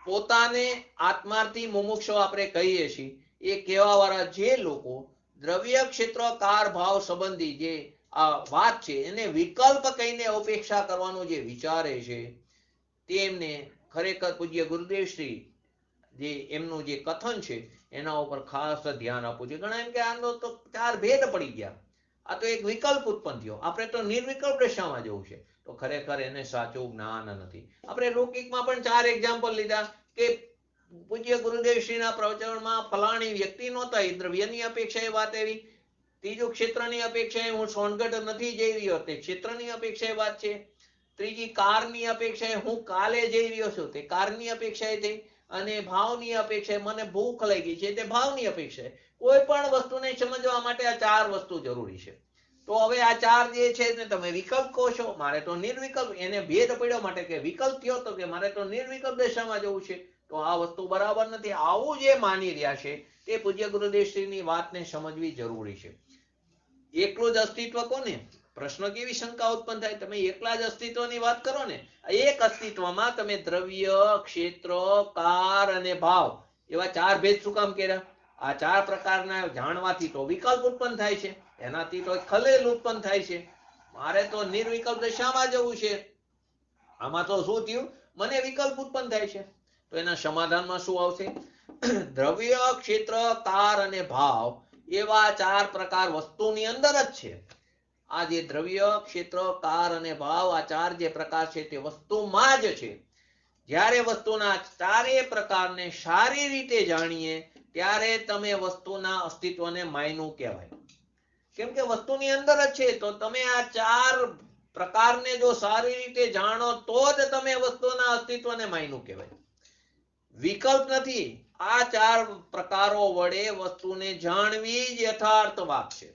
પોતાને આત્માર્થી મુમુક્ષો આપણે કહીએ છીએ એ કહેવા વાળા જે લોકો દ્રવ્ય, ક્ષેત્ર, કાર, ભાવ સંબંધી જે આ વાત છે એને વિકલ્પ કહીને અપેક્ષા કરવાનું જે વિચારે છે, તેમને ખરેખર પૂજ્ય ગુરુદેવ શ્રી જે એમનું જે કથન છે એના ઉપર ખાસ ધ્યાન આપવું જોઈએ. ઘણા એમ કે આનો તો ચાર ભેદ પડી ગયા, આ તો એક વિકલ્પ ઉત્પન્ન થયો, આપણે તો નિર્વિકલ્પ દશામાં જવું છે. તો ખરેખર એને સાચું જ્ઞાન નથી. આપણે લૌકિકમાં પણ ચાર એક્ઝામ્પલ લીધા કે પૂજ્ય ગુરુદેવ શ્રીના પ્રવચનમાં ફલાણી વ્યક્તિ નહોતા, એ દ્રવ્યની અપેક્ષાએ વાત એવી. ત્રીજું, ક્ષેત્રની અપેક્ષાએ હું સોનગઢ નથી જઈ રહ્યો, તે ક્ષેત્રની અપેક્ષાએ વાત છે. ત્રીજી, કારની અપેક્ષાએ હું કાલે જઈ રહ્યો છું, તે કારની અપેક્ષાએ થઈ. અને ભાવની અપેક્ષાએ મને ભૂખ લાગી છે, તે ભાવની અપેક્ષાએ. કોઈ પણ વસ્તુને સમજવા માટે આ ચાર વસ્તુ જરૂરી છે. તો હવે આ ચાર જે છે ને તમે વિકલ્પ કહો છો, મારે તો નિર્વિકલ્પ, એને ભેદ પડ્યો માટે કે વિકલ્પ થયો તો કે મારે તો નિર્વિકલ્પ દશામાં જવું છે. તો આ વસ્તુ બરાબર નથી. આવું જે માની રહ્યા છે તે પૂજ્ય ગુરુદેવ શ્રીની વાતને સમજવી જરૂરી છે. એકલું જ અસ્તિત્વ કોને? પ્રશ્ન કેવી શંકા ઉત્પન્ન થાય? તમે એકલા જ અસ્તિત્વની વાત કરો ને, એક અસ્તિત્વમાં તમે દ્રવ્ય, ક્ષેત્ર, કાર અને ભાવ એવા ચાર ભેદ શું કામ કર્યા? આ ચાર પ્રકારના જાણવાથી તો વિકલ્પ ઉત્પન્ન થાય છે, એનાથી તો ખલેલ ઉત્પન્ન થાય છે. મારે તો નિર્વિકલ્પ દશામાં જવું છે, આમાં તો શું થયું? મને વિકલ્પ ઉત્પન્ન થાય છે. તો એના સમાધાનમાં શું આવશે? દ્રવ્ય, ક્ષેત્ર, કાર અને ભાવ એવા ચાર પ્રકાર વસ્તુની અંદર જ છે. આ જે દ્રવ્ય, ક્ષેત્ર, કાર અને ભાવ, આ ચાર જે પ્રકાર છે તે વસ્તુમાં જ છે. જ્યારે વસ્તુના ચારેય પ્રકારને સારી રીતે જાણીએ ત્યારે તમે વસ્તુના અસ્તિત્વને માયનું કહેવાય. કેમ કે વસ્તુની અંદર જ છે. તો તમે આ ચાર પ્રકારને જો સારી રીતે જાણો તો જ તમે વસ્તુના અસ્તિત્વને માયનું કહેવાય. વિકલ્પ નથી. આ ચાર પ્રકારો વડે વસ્તુને જાણવી જ યથાર્થ વાત છે.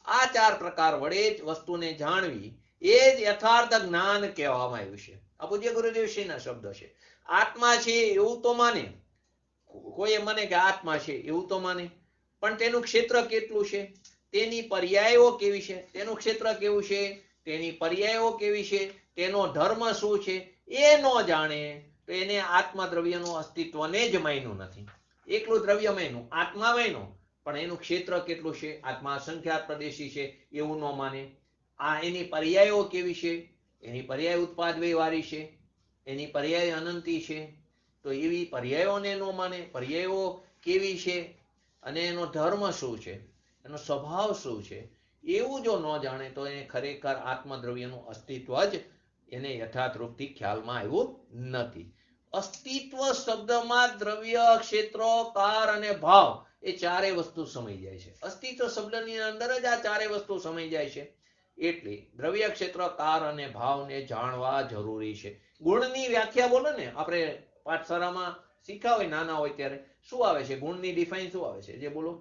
આ ચાર પ્રકાર વડે જ વસ્તુને જાણવી એ જ યથાર્થ જ્ઞાન કહેવામાં આવ્યું છે. આ પૂજ્ય ગુરુદેવ શ્રીના શબ્દો છે. આત્મા છે એવું તો માને, કોઈ મને કે આત્મા છે એવું તો માને, પણ તેનું ક્ષેત્ર કેટલું છે, તેની પર્યાયો કેવી છે, તેનું ક્ષેત્ર કેવું છે, તેની પર્યાયો કેવી છે, તેનો ધર્મ શું છે, એ ન જાણે તો એને આત્મા દ્રવ્યનું અસ્તિત્વને જ માન્યું નથી. એકલું દ્રવ્ય માન્યું, આત્મા માન્યું, પણ એનું ક્ષેત્ર કેટલું છે, આત્મા અસંખ્યાત પ્રદેશી છે એવું ન માને. આ એની પર્યાયો કેવી છે, એની પર્યાય ઉત્પાદવી વાળી છે, એની પર્યાય અનંતી છે. તો એવી પર્યાયોને ન માને, પર્યાયો કેવી છે અને એનો ધર્મ શું છે, એનો સ્વભાવ શું છે, એવું જો ન જાણે તો એને ખરેખર આત્મદ્રવ્યનું અસ્તિત્વ જ એને યથાર્થ રૂપથી ખ્યાલમાં આવ્યું નથી. અસ્તિત્વ શબ્દમાં દ્રવ્ય, ક્ષેત્ર, કાર અને ભાવ એ ચારેય વસ્તુ સમાઈ જાય છે. અસ્તિત્વ શબ્દની અંદર જ આ ચારેય વસ્તુ સમાઈ જાય છે. એટલે દ્રવ્ય, ક્ષેત્ર, કાર અને ભાવને જાણવા જરૂરી છે. ગુણની વ્યાખ્યા બોલો ને, આપણે પાઠશાળામાં શીખ્યા હોય નાના હોય ત્યારે શું આવે છે ગુણની ડિફાઇન શું આવે છે જે બોલો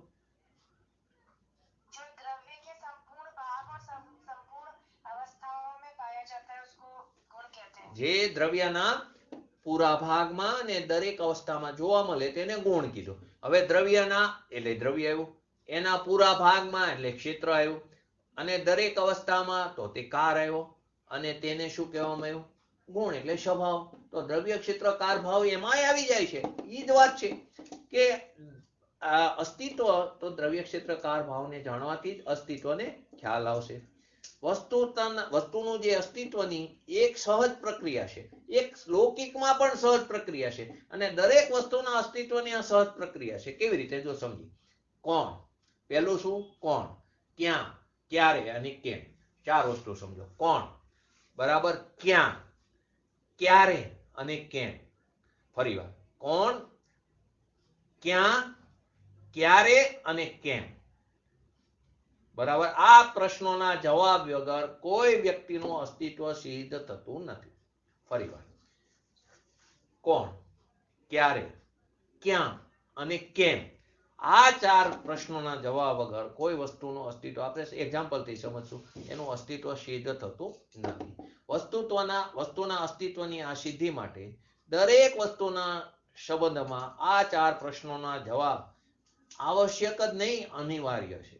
जो द्रव्य के संपूर्ण भाग और संपूर्ण अवस्थाओं में पाया जाता है उसको गुण कहते हैं।
જે દ્રવ્યના પૂરા ભાગમાં અને દરેક અવસ્થામાં જોવા મળે તેને ગુણ કીધું હવે દ્રવ્યના એટલે દ્રવ્ય આવ્યું એના પૂરા ભાગમાં એટલે ક્ષેત્ર આવ્યું અને દરેક અવસ્થામાં તો તે કાર આવ્યો અને તેને શું કહેવામાં આવ્યું ગુણ એટલે સ્વભાવ તો દ્રવ્ય ક્ષેત્ર કાર ભાવ એમાંય આવી જાય છે ઈ જ વાત છે કે આ અસ્તિત્વ તો દ્રવ્ય ક્ષેત્ર કાર ભાવને જાણવાથી જ અસ્તિત્વને ખ્યાલ આવશે વસ્તુનું જે અસ્તિત્વની એક સહજ પ્રક્રિયા છે એક લૌકિકમાં પણ સહજ પ્રક્રિયા છે અને દરેક વસ્તુના અસ્તિત્વની આ સહજ પ્રક્રિયા છે કેવી રીતે જો સમજી કોણ પહેલું શું કોણ ક્યાં ક્યારે અને કેમ ચાર વસ્તુ સમજો કોણ બરાબર ક્યાં ક્યારે અને કેમ ફરીવાર કોણ ક્યાં ક્યારે અને કેમ બરાબર આ પ્રશ્નોના જવાબ વગર કોઈ વ્યક્તિનું અસ્તિત્વ સિદ્ધ થતું નથી ફરીવાર કોણ ક્યારે ક્યાં અને કેમ આ ચાર પ્રશ્નોના જવાબ વગર કોઈ વસ્તુનું અસ્તિત્વ આપણે એક્ઝામ્પલથી સમજશું એનું અસ્તિત્વ સિદ્ધ થતું નથી વસ્તુના અસ્તિત્વની આ સિદ્ધિ માટે દરેક વસ્તુના સંબંધમાં આ ચાર પ્રશ્નોના જવાબ આવશ્યક જ નહીં અનિવાર્ય છે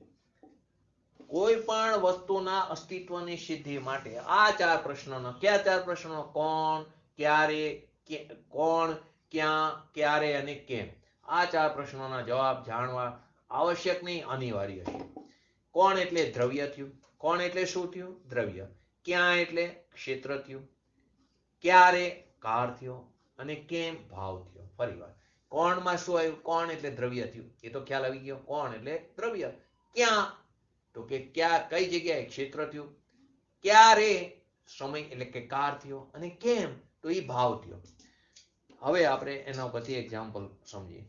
કોઈ પણ વસ્તુના અસ્તિત્વની સિદ્ધિ માટે આ ચાર પ્રશ્નોના કયા ચાર પ્રશ્નો કોણ ક્યારે કોણ ક્યાં ક્યારે અને કેમ આ ચાર પ્રશ્નોના જવાબ જાણવા આવશ્યક નહીં અનિવાર્ય છે કોણ એટલે દ્રવ્ય થયું કોણ એટલે શું થયું દ્રવ્ય ક્યાં એટલે ક્ષેત્ર થયું ક્યારે કાર થયો અને કેમ ભાવ થયો ફરીવાર કોણમાં શું આવ્યું કોણ એટલે દ્રવ્ય થયું એ તો ખ્યાલ આવી ગયો કોણ એટલે દ્રવ્ય ક્યાં તો કે ક્યાં કઈ જગ્યાએ ક્ષેત્ર થયું ક્યારે સમય એટલે કે કાર થયો અને કેમ તો એ ભાવ થયો હવે આપણે એના પછી એક્ઝામ્પલ સમજીએ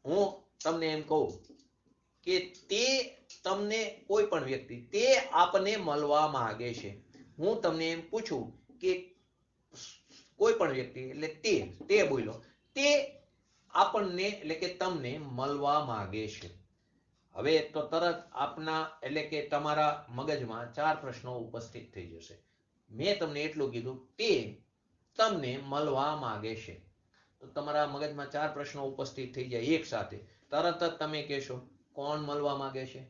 હું તમને એમ કહું કે તે તમને કોઈ પણ વ્યક્તિ તે આપને મળવા માંગે છે હું તમને એમ પૂછું કે કોઈ પણ વ્યક્તિ એટલે તે બોલ્યો તે આપણને એટલે કે તમને મળવા માંગે છે હવે તો તરત આપના એટલે કે તમારા મગજમાં ચાર પ્રશ્નો ઉપસ્થિત થઈ જશે મેં તમને એટલું કીધું તે તમને મળવા માંગે છે તો તમારા મગજમાં ચાર પ્રશ્નો ઉપસ્થિત થઈ જાય એક સાથે તરત જ તમે કહેશો કોણ મળવા માંગે છે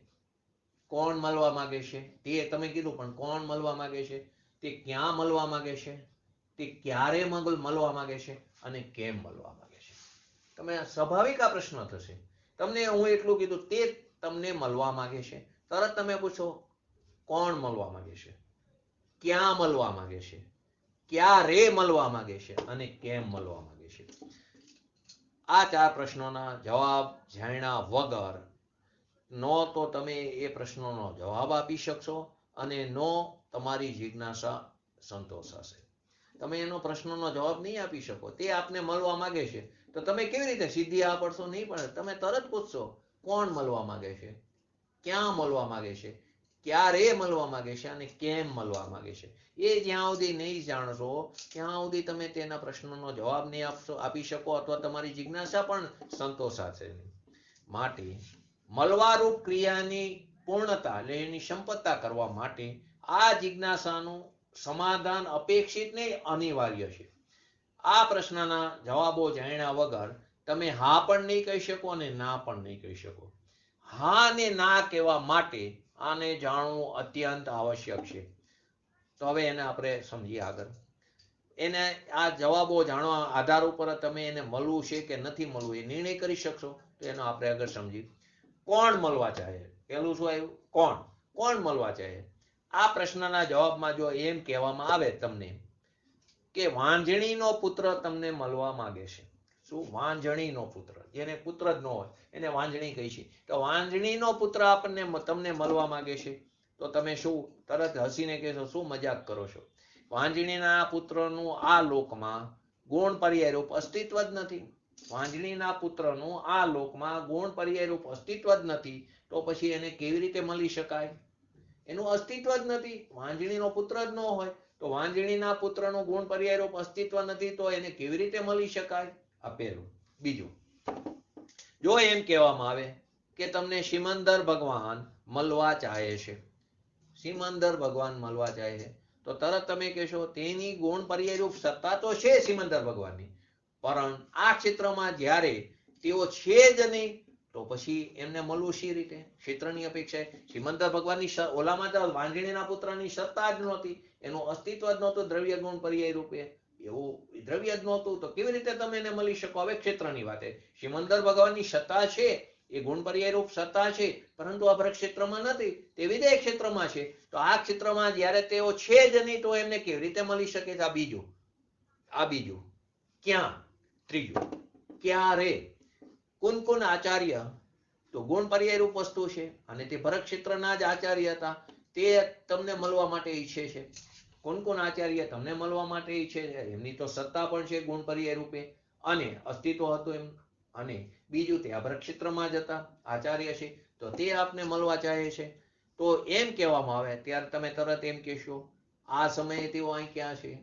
કોણ મળવા માંગે છે તે તમે કીધું પણ કોણ મળવા માંગે છે તે ક્યાં મળવા માંગે છે તે ક્યારે મળવા માંગે છે અને કેમ મળવા માંગે છે તમે સ્વાભાવિક આ પ્રશ્ન થશે તમને હું એટલું કીધું તે તમને મળવા માંગે છે તરત તમે પૂછો કોણ મળવા માંગે છે ક્યાં મળવા માંગે છે ક્યારે મળવા માંગે છે અને કેમ મળવા માંગે છે આ ચાર પ્રશ્નોના જવાબ જાણ્યા વગર નો તો તમે એ પ્રશ્નોનો જવાબ આપી શકશો અને નો તમારી જિજ્ઞાસા સંતોષાશે તમે એનો પ્રશ્નનો જવાબ નહીં આપી શકો તે આપને મળવા માંગે છે તો તમે કેવી રીતે સીધી આ પડશો નહીં પડે તમે તરત પૂછશો કોણ મળવા માંગે છે ક્યાં મળવા માંગે છે ક્યારે મળવા માંગે છે અને કેમ મળવા માંગે છે એ જ્યાં સુધી નહીં જાણશો ત્યાં સુધી તમે તેના પ્રશ્નનો જવાબ નહીં આપી શકો અથવા તમારી જિજ્ઞાસા પણ સંતોષાશે નહીં માટે મળવારૂપ ક્રિયાની પૂર્ણતા એટલે એની સંપત્તા કરવા માટે આ જિજ્ઞાસાનું સમાધાન અપેક્ષિત નહીં અનિવાર્ય છે આ પ્રશ્નના જવાબો જાણ્યા વગર તમે હા પણ નહીં કહી શકો અને ના પણ નહીં કહી શકો હા ને ના કહેવા માટે આને જાણવું અત્યંત આવશ્યક છે તો હવે એને આપણે સમજીએ આગળ એને આ જવાબો જાણવા આધાર ઉપર તમે એને મળવું છે કે નથી મળવું એ નિર્ણય કરી શકશો તો એનો આપણે આગળ સમજીએ કોણ મળવા ચાહે પેલું શું આવ્યું કોણ મળવા ચાહે આ પ્રશ્નના જવાબમાં જો એમ કહેવામાં આવે તમને કે વાંજણીનો પુત્ર તમને મળવા માંગે છે શું વાંજણીનો પુત્ર જેને પુત્ર જ ન હોય એને વાંજણી કહી છે તો વાંજણીનો પુત્ર આપણને તમને મળવા માંગે છે તો તમે શું તરત હસીને કહેશો શું મજાક કરો છો વાંજણીના પુત્રનું આ લોકમાં ગુણ પર્યાય રૂપ અસ્તિત્વ જ નથી વાંજણીના પુત્રનું આ લોકમાં ગુણ પર્યાય રૂપ અસ્તિત્વ જ નથી તો પછી એને કેવી રીતે મળી શકાય એનું અસ્તિત્વ જ નથી વાંજણીનો પુત્ર જ ન હોય તો વાંજણીના પુત્રનું ગુણ પર્યાય રૂપ અસ્તિત્વ નથી તો એને કેવી રીતે મળી શકાય? આ પહેલું. બીજું, જો એમ કહેવામાં આવે કે તમને સિમંદર ભગવાન મળવા ચાહે છે, સિમંદર ભગવાન મળવા ચાહે છે, તો તરત તમે કહેશો તેની ગુણ પર્યાય રૂપ સત્તા તો છે સિમંદર ભગવાનની, પરંતુ આ ક્ષેત્રમાં જ્યારે તેઓ છે જ નહીં તો પછી એમને મળવું શી રીતે? ક્ષેત્રની અપેક્ષાએ સિમંદર ભગવાનની ઓલામાં તો વાંજણીના પુત્રની સત્તા જ નહોતી, એનું અસ્તિત્વ જ નહોતું દ્રવ્ય ગુણ પર્યાય રૂપે, એવું દ્રવ્ય જ નહોતું તો કેવી રીતે તમે એને મળી શકો? હવે ક્ષેત્રની વાત, સિમંદર ભગવાનની સત્તા છે, એ ગુણ પર્યાય રૂપ સત્તા છે, પરંતુ આ ક્ષેત્રમાં નથી, તે વિદેહ ક્ષેત્રમાં છે, તો આ ક્ષેત્રમાં જ્યારે તેઓ છે જ નહીં તો એમને કેવી રીતે મળી શકે છે? આ બીજું. ક્યાં? ત્રીજું, ક્યારે? કુન આચાર્ય તો ગુણ પર્યાય રૂપ વસ્તુ છે અને તે ભરત ક્ષેત્રના જ આચાર્ય હતા, તે તમને મળવા માટે ઈચ્છે છે. કુન આચાર્ય તમને મળવા માટે ઈચ્છે છે, એમની તો સત્તા પણ છે ગુણ પર્યાય રૂપે અને અસ્તિત્વ હતું એમ, અને બીજું તે આ ભરત ક્ષેત્રમાં જ હતા, આચાર્ય છે, તો તે આપને મળવા ચાહે છે. તો એમ કહેવામાં આવે ત્યારે તમે તરત એમ કહેશો આ સમયે તેઓ અહીં ક્યાં છે?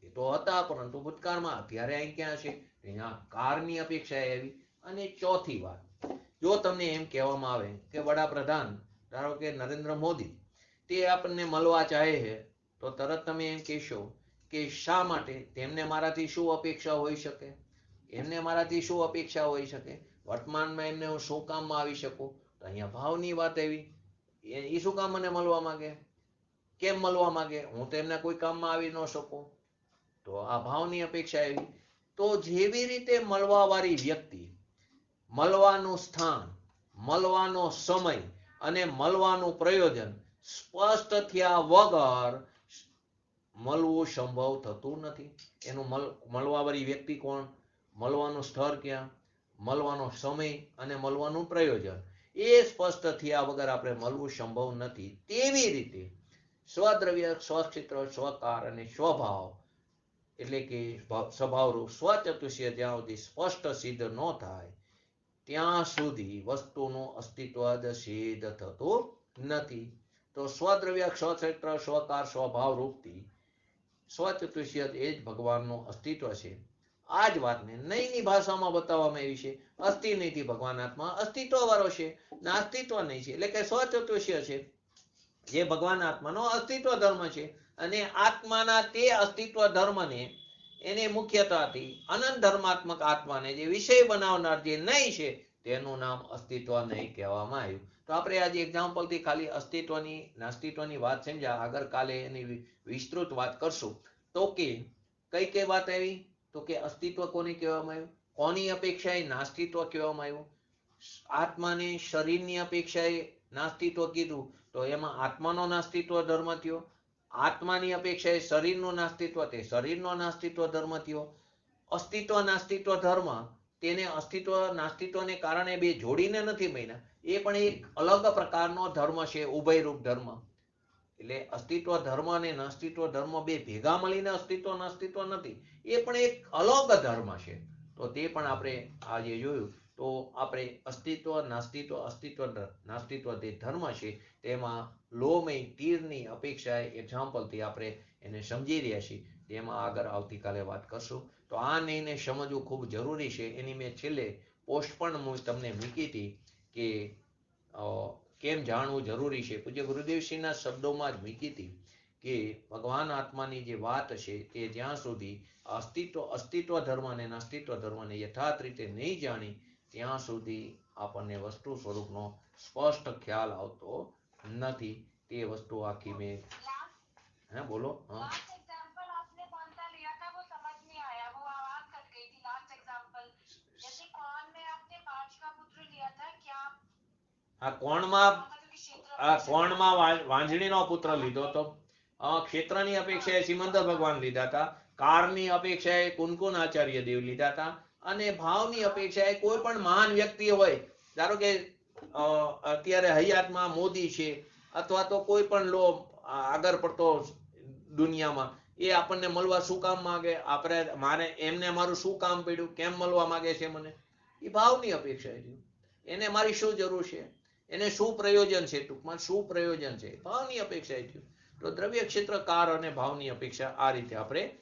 એ તો હતા પરંતુ ભૂતકાળમાં, અત્યારે અહીં ક્યાં છે? અહીંયા કાળની અપેક્ષાએ આવી. અને ચોથી વાત, જો તમને એમ કહેવામાં આવે કે વડાપ્રધાન ધારો કે નરેન્દ્ર મોદી તે આપણને મળવા ચાહે છે, તો તરત તમે એમ કહેશો કે શા માટે? તેમને મારાથી શું અપેક્ષા હોઈ શકે? એમને મારાથી શું અપેક્ષા હોઈ શકે? વર્તમાનમાં એમને હું શું કામમાં આવી શકું? તો અહીંયા ભાવની વાત આવી, એ શું કામ મને મળવા માંગે? કેમ મળવા માંગે? હું તો એમને કોઈ કામમાં આવી ન શકું, તો આ ભાવની અપેક્ષા આવી. તો જેવી રીતે મળવા વાળી વ્યક્તિ, મળવાનું સ્થાન, મળવાનો સમય અને મળવાનું પ્રયોજન સ્પષ્ટ થયા વગર મળવું સંભવ થતું નથી. એનું મળવા વાળી વ્યક્તિ કોણ, મળવાનું સ્થળ ક્યાં, મળવાનો સમય અને મળવાનું પ્રયોજન એ સ્પષ્ટ થયા વગર આપણે મળવું સંભવ નથી. તેવી રીતે સ્વદ્રવ્ય, સ્વક્ષેત્ર, સ્વકાર અને સ્વભાવ એટલે કે સ્વભાવરૂપ સ્વચતુષ્ય જ્યાં સુધી સ્પષ્ટ સિદ્ધ ન થાય ત્યાં સુધી વસ્તુનું અસ્તિત્વ જ સિદ્ધ થતું નથી. તો સ્વદ્રવ્ય, સ્વક્ષેત્ર, સ્વકાર, સ્વભાવ રૂપથી સ્વચતુષ્ય એ જ ભગવાનનું અસ્તિત્વ છે. આ જ વાતને નહીંની ભાષામાં બતાવવામાં આવી છે. અસ્તિ નહીંથી ભગવાન આત્મા અસ્તિત્વ વાળો છે, નાસ્તિત્વ નહીં છે, એટલે કે સ્વચતુષ્ય છે જે ભગવાન આત્માનો અસ્તિત્વ ધર્મ છે. અને આત્માના તે અસ્તિત્વ ધર્મને એને મુખ્યતાથી અનંત ધર્માત્મક આત્માને જે વિષય બનાવનાર જે નહીં છે તેનું નામ અસ્તિત્વ નહીં કહેવામાં આવ્યું. તો આપણે આજે એક્ઝામ્પલથી ખાલી અસ્તિત્વની નાસ્તિત્વની વાત સમજ્યા, આગળ કાલે એની વિસ્તૃત વાત કરશું. તો કે કઈ વાત આવી? તો કે અસ્તિત્વ કોને કહેવામાં આવ્યું? કોની અપેક્ષાએ નાસ્તિત્વ કહેવામાં આવ્યું? આત્માને શરીરની અપેક્ષાએ નાસ્તિત્વ કીધું તો એમાં આત્માનો નાસ્તિત્વ ધર્મ થયો, આત્માની અપેક્ષાએ શરીરનું નાસ્તિત્વ, તે શરીરનો નાસ્તિત્વ ધર્મ થયો. અસ્તિત્વ નાસ્તિત્વ ધર્મ તેને અસ્તિત્વ નાસ્તિત્વને કારણે બે જોડીને નથી બન્યા, એ પણ એક અલગ પ્રકારનો ધર્મ છે, ઉભયરૂપ ધર્મ. એટલે અસ્તિત્વ ધર્મ અને નાસ્તિત્વ ધર્મ બે ભેગા મળીને અસ્તિત્વ નાસ્તિત્વ નથી, એ પણ એક અલગ ધર્મ છે. તો તે પણ આપણે આજે જોયું. તો આપણે અસ્તિત્વ નાસ્તિત્વ નાસ્તિત્વ તે ધર્મ છે તેમાં લોમય તીરની અપેક્ષાએ એક્ઝામ્પલથી આપણે એને સમજી રહ્યા છીએ. તેમાં આગળ આવતીકાલે વાત કરશું. તો આ નિર્ણય સમજવું ખૂબ જરૂરી છે. એની મેં છેલ્લે પોસ્ટ પણ હું તમને મૂકી હતી કે કેમ જાણવું જરૂરી છે. પૂજ્ય ગુરુદેવશ્રીના શબ્દોમાં જ મૂકી હતી કે ભગવાન આત્માની જે વાત છે તે જ્યાં સુધી અસ્તિત્વ ધર્મ અને નાસ્તિત્વ ધર્મને યથાર્થ રીતે નહીં જાણી ત્યાં સુધી આપણને વસ્તુ સ્વરૂપનો સ્પષ્ટ ખ્યાલ આવતો નથી. તે વસ્તુ આખી મેં બોલો.
लास्ट एग्जांपल आपने कौन सा लिया था वो समझ नहीं आया, वो आवाज कट गई थी. लास्ट एग्जांपल जैसे कौन में आपने 5 का पुत्र लिया था, क्या
આ કોણમાં વાંજણીનો પુત્ર લીધો હતો. ક્ષેત્રની અપેક્ષાએ સિમંદર ભગવાન લીધા હતા, કાળની અપેક્ષાએ કુન આચાર્ય દેવ લીધા હતા, અને ભાવની અપેક્ષાએ કોઈ પણ મહાન વ્યક્તિ હોય, ધારો કે અત્યારે હયાતમાં મોદી છે અથવા તો કોઈ પણ લો આગળ પડતો દુનિયામાં, એ આપણને મળવા શું કામ માંગે? મારે એમને મારું શું કામ પડ્યું? કેમ મળવા માંગે છે મને? એ ભાવની અપેક્ષા છે. એને મારી શું જરૂર છે? એને શું પ્રયોજન છે? ટૂંકમાં શું પ્રયોજન છે? ભાવની અપેક્ષા થયું. તો દ્રવ્ય ક્ષેત્ર કાર અને ભાવની અપેક્ષા આ રીતે આપણે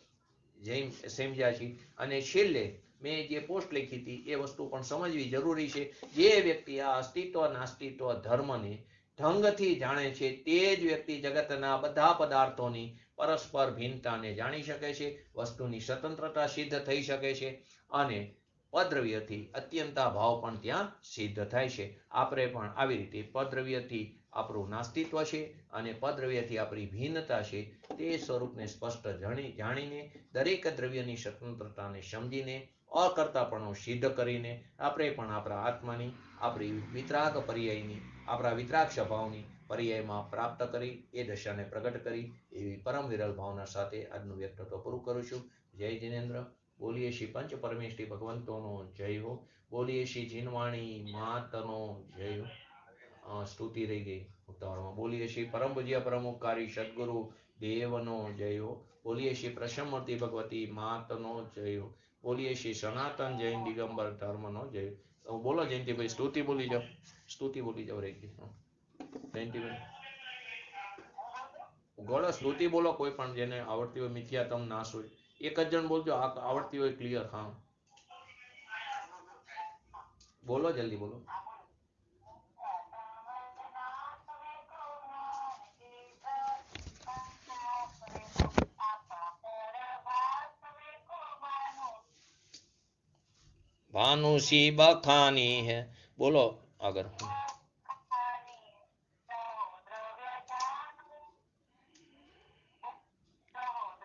સમજ્યા છીએ. અને છેલ્લે મેં જે પોસ્ટ લખી હતી એ વસ્તુ પણ સમજવી જરૂરી છે. જે વ્યક્તિ આ અસ્તિત્વ નાસ્તિત્વ ધર્મને ઢંગથી જાણે છે તે જ વ્યક્તિ જગતના બધા પદાર્થોની પરસ્પર ભિન્નતાને જાણી શકે છે, વસ્તુની સ્વતંત્રતા સિદ્ધ થઈ શકે છે અને પદ્રવ્યથી અત્યંતા ભાવ પણ ત્યાં સિદ્ધ થાય છે. આપણે પણ આવી રીતે પદ્રવ્યથી આપણું નાસ્તિત્વ છે અને પદ્રવ્યથી આપણી ભિન્નતા છે તે સ્વરૂપને સ્પષ્ટ જાણીને દરેક દ્રવ્યની સ્વતંત્રતાને સમજીને અકર્તાપણું સિદ્ધ કરીને આપણે પણ આપણા આત્માની આપણી વિતરાગ પર્યાયની આપણા વિતરાગ સ્વભાવની પર્યાયમાં પ્રાપ્ત કરી એ દશાને પ્રગટ કરી એવી પરમ વિરલ ભાવના સાથે આજનું વ્યક્તિત્વ પૂરું કરું છું. જય જિનેન્દ્ર. બોલીએ શ્રી પંચ પરમેષ્ઠી ભગવંતોનો જય હો. બોલીએ શ્રી જીનવાણી માતનો જય હો. સ્તુતિ રહી ગઈ ઉતાવળમાં. બોલીએ શ્રી પરમ પૂજ્ય પરમ ઉપકારી સદગુરુ દેવનો જય હો. બોલીએ શ્રી પ્રસન્નમૂર્તિ ભગવતી માતનો જય હો. બોલીએ શ્રી સનાતન જૈન દિગંબર ધર્મનો જય હો. બોલો જયંતિભાઈ, સ્તુતિ બોલી જાઓ. સ્તુતિ બોલી જાઓ રહી ગઈ. જયંતિભાઈ ગોળો સ્તુતિ બોલો, કોઈ પણ જેને આવડતી હોય. મિથ્યા તમ નાશ હોય. એક જ જણ બોલજો, આવડતી હોય ક્લિયર. હા બોલો, જલ્દી બોલો. भानु सी बखानी है. बोलो આગળ.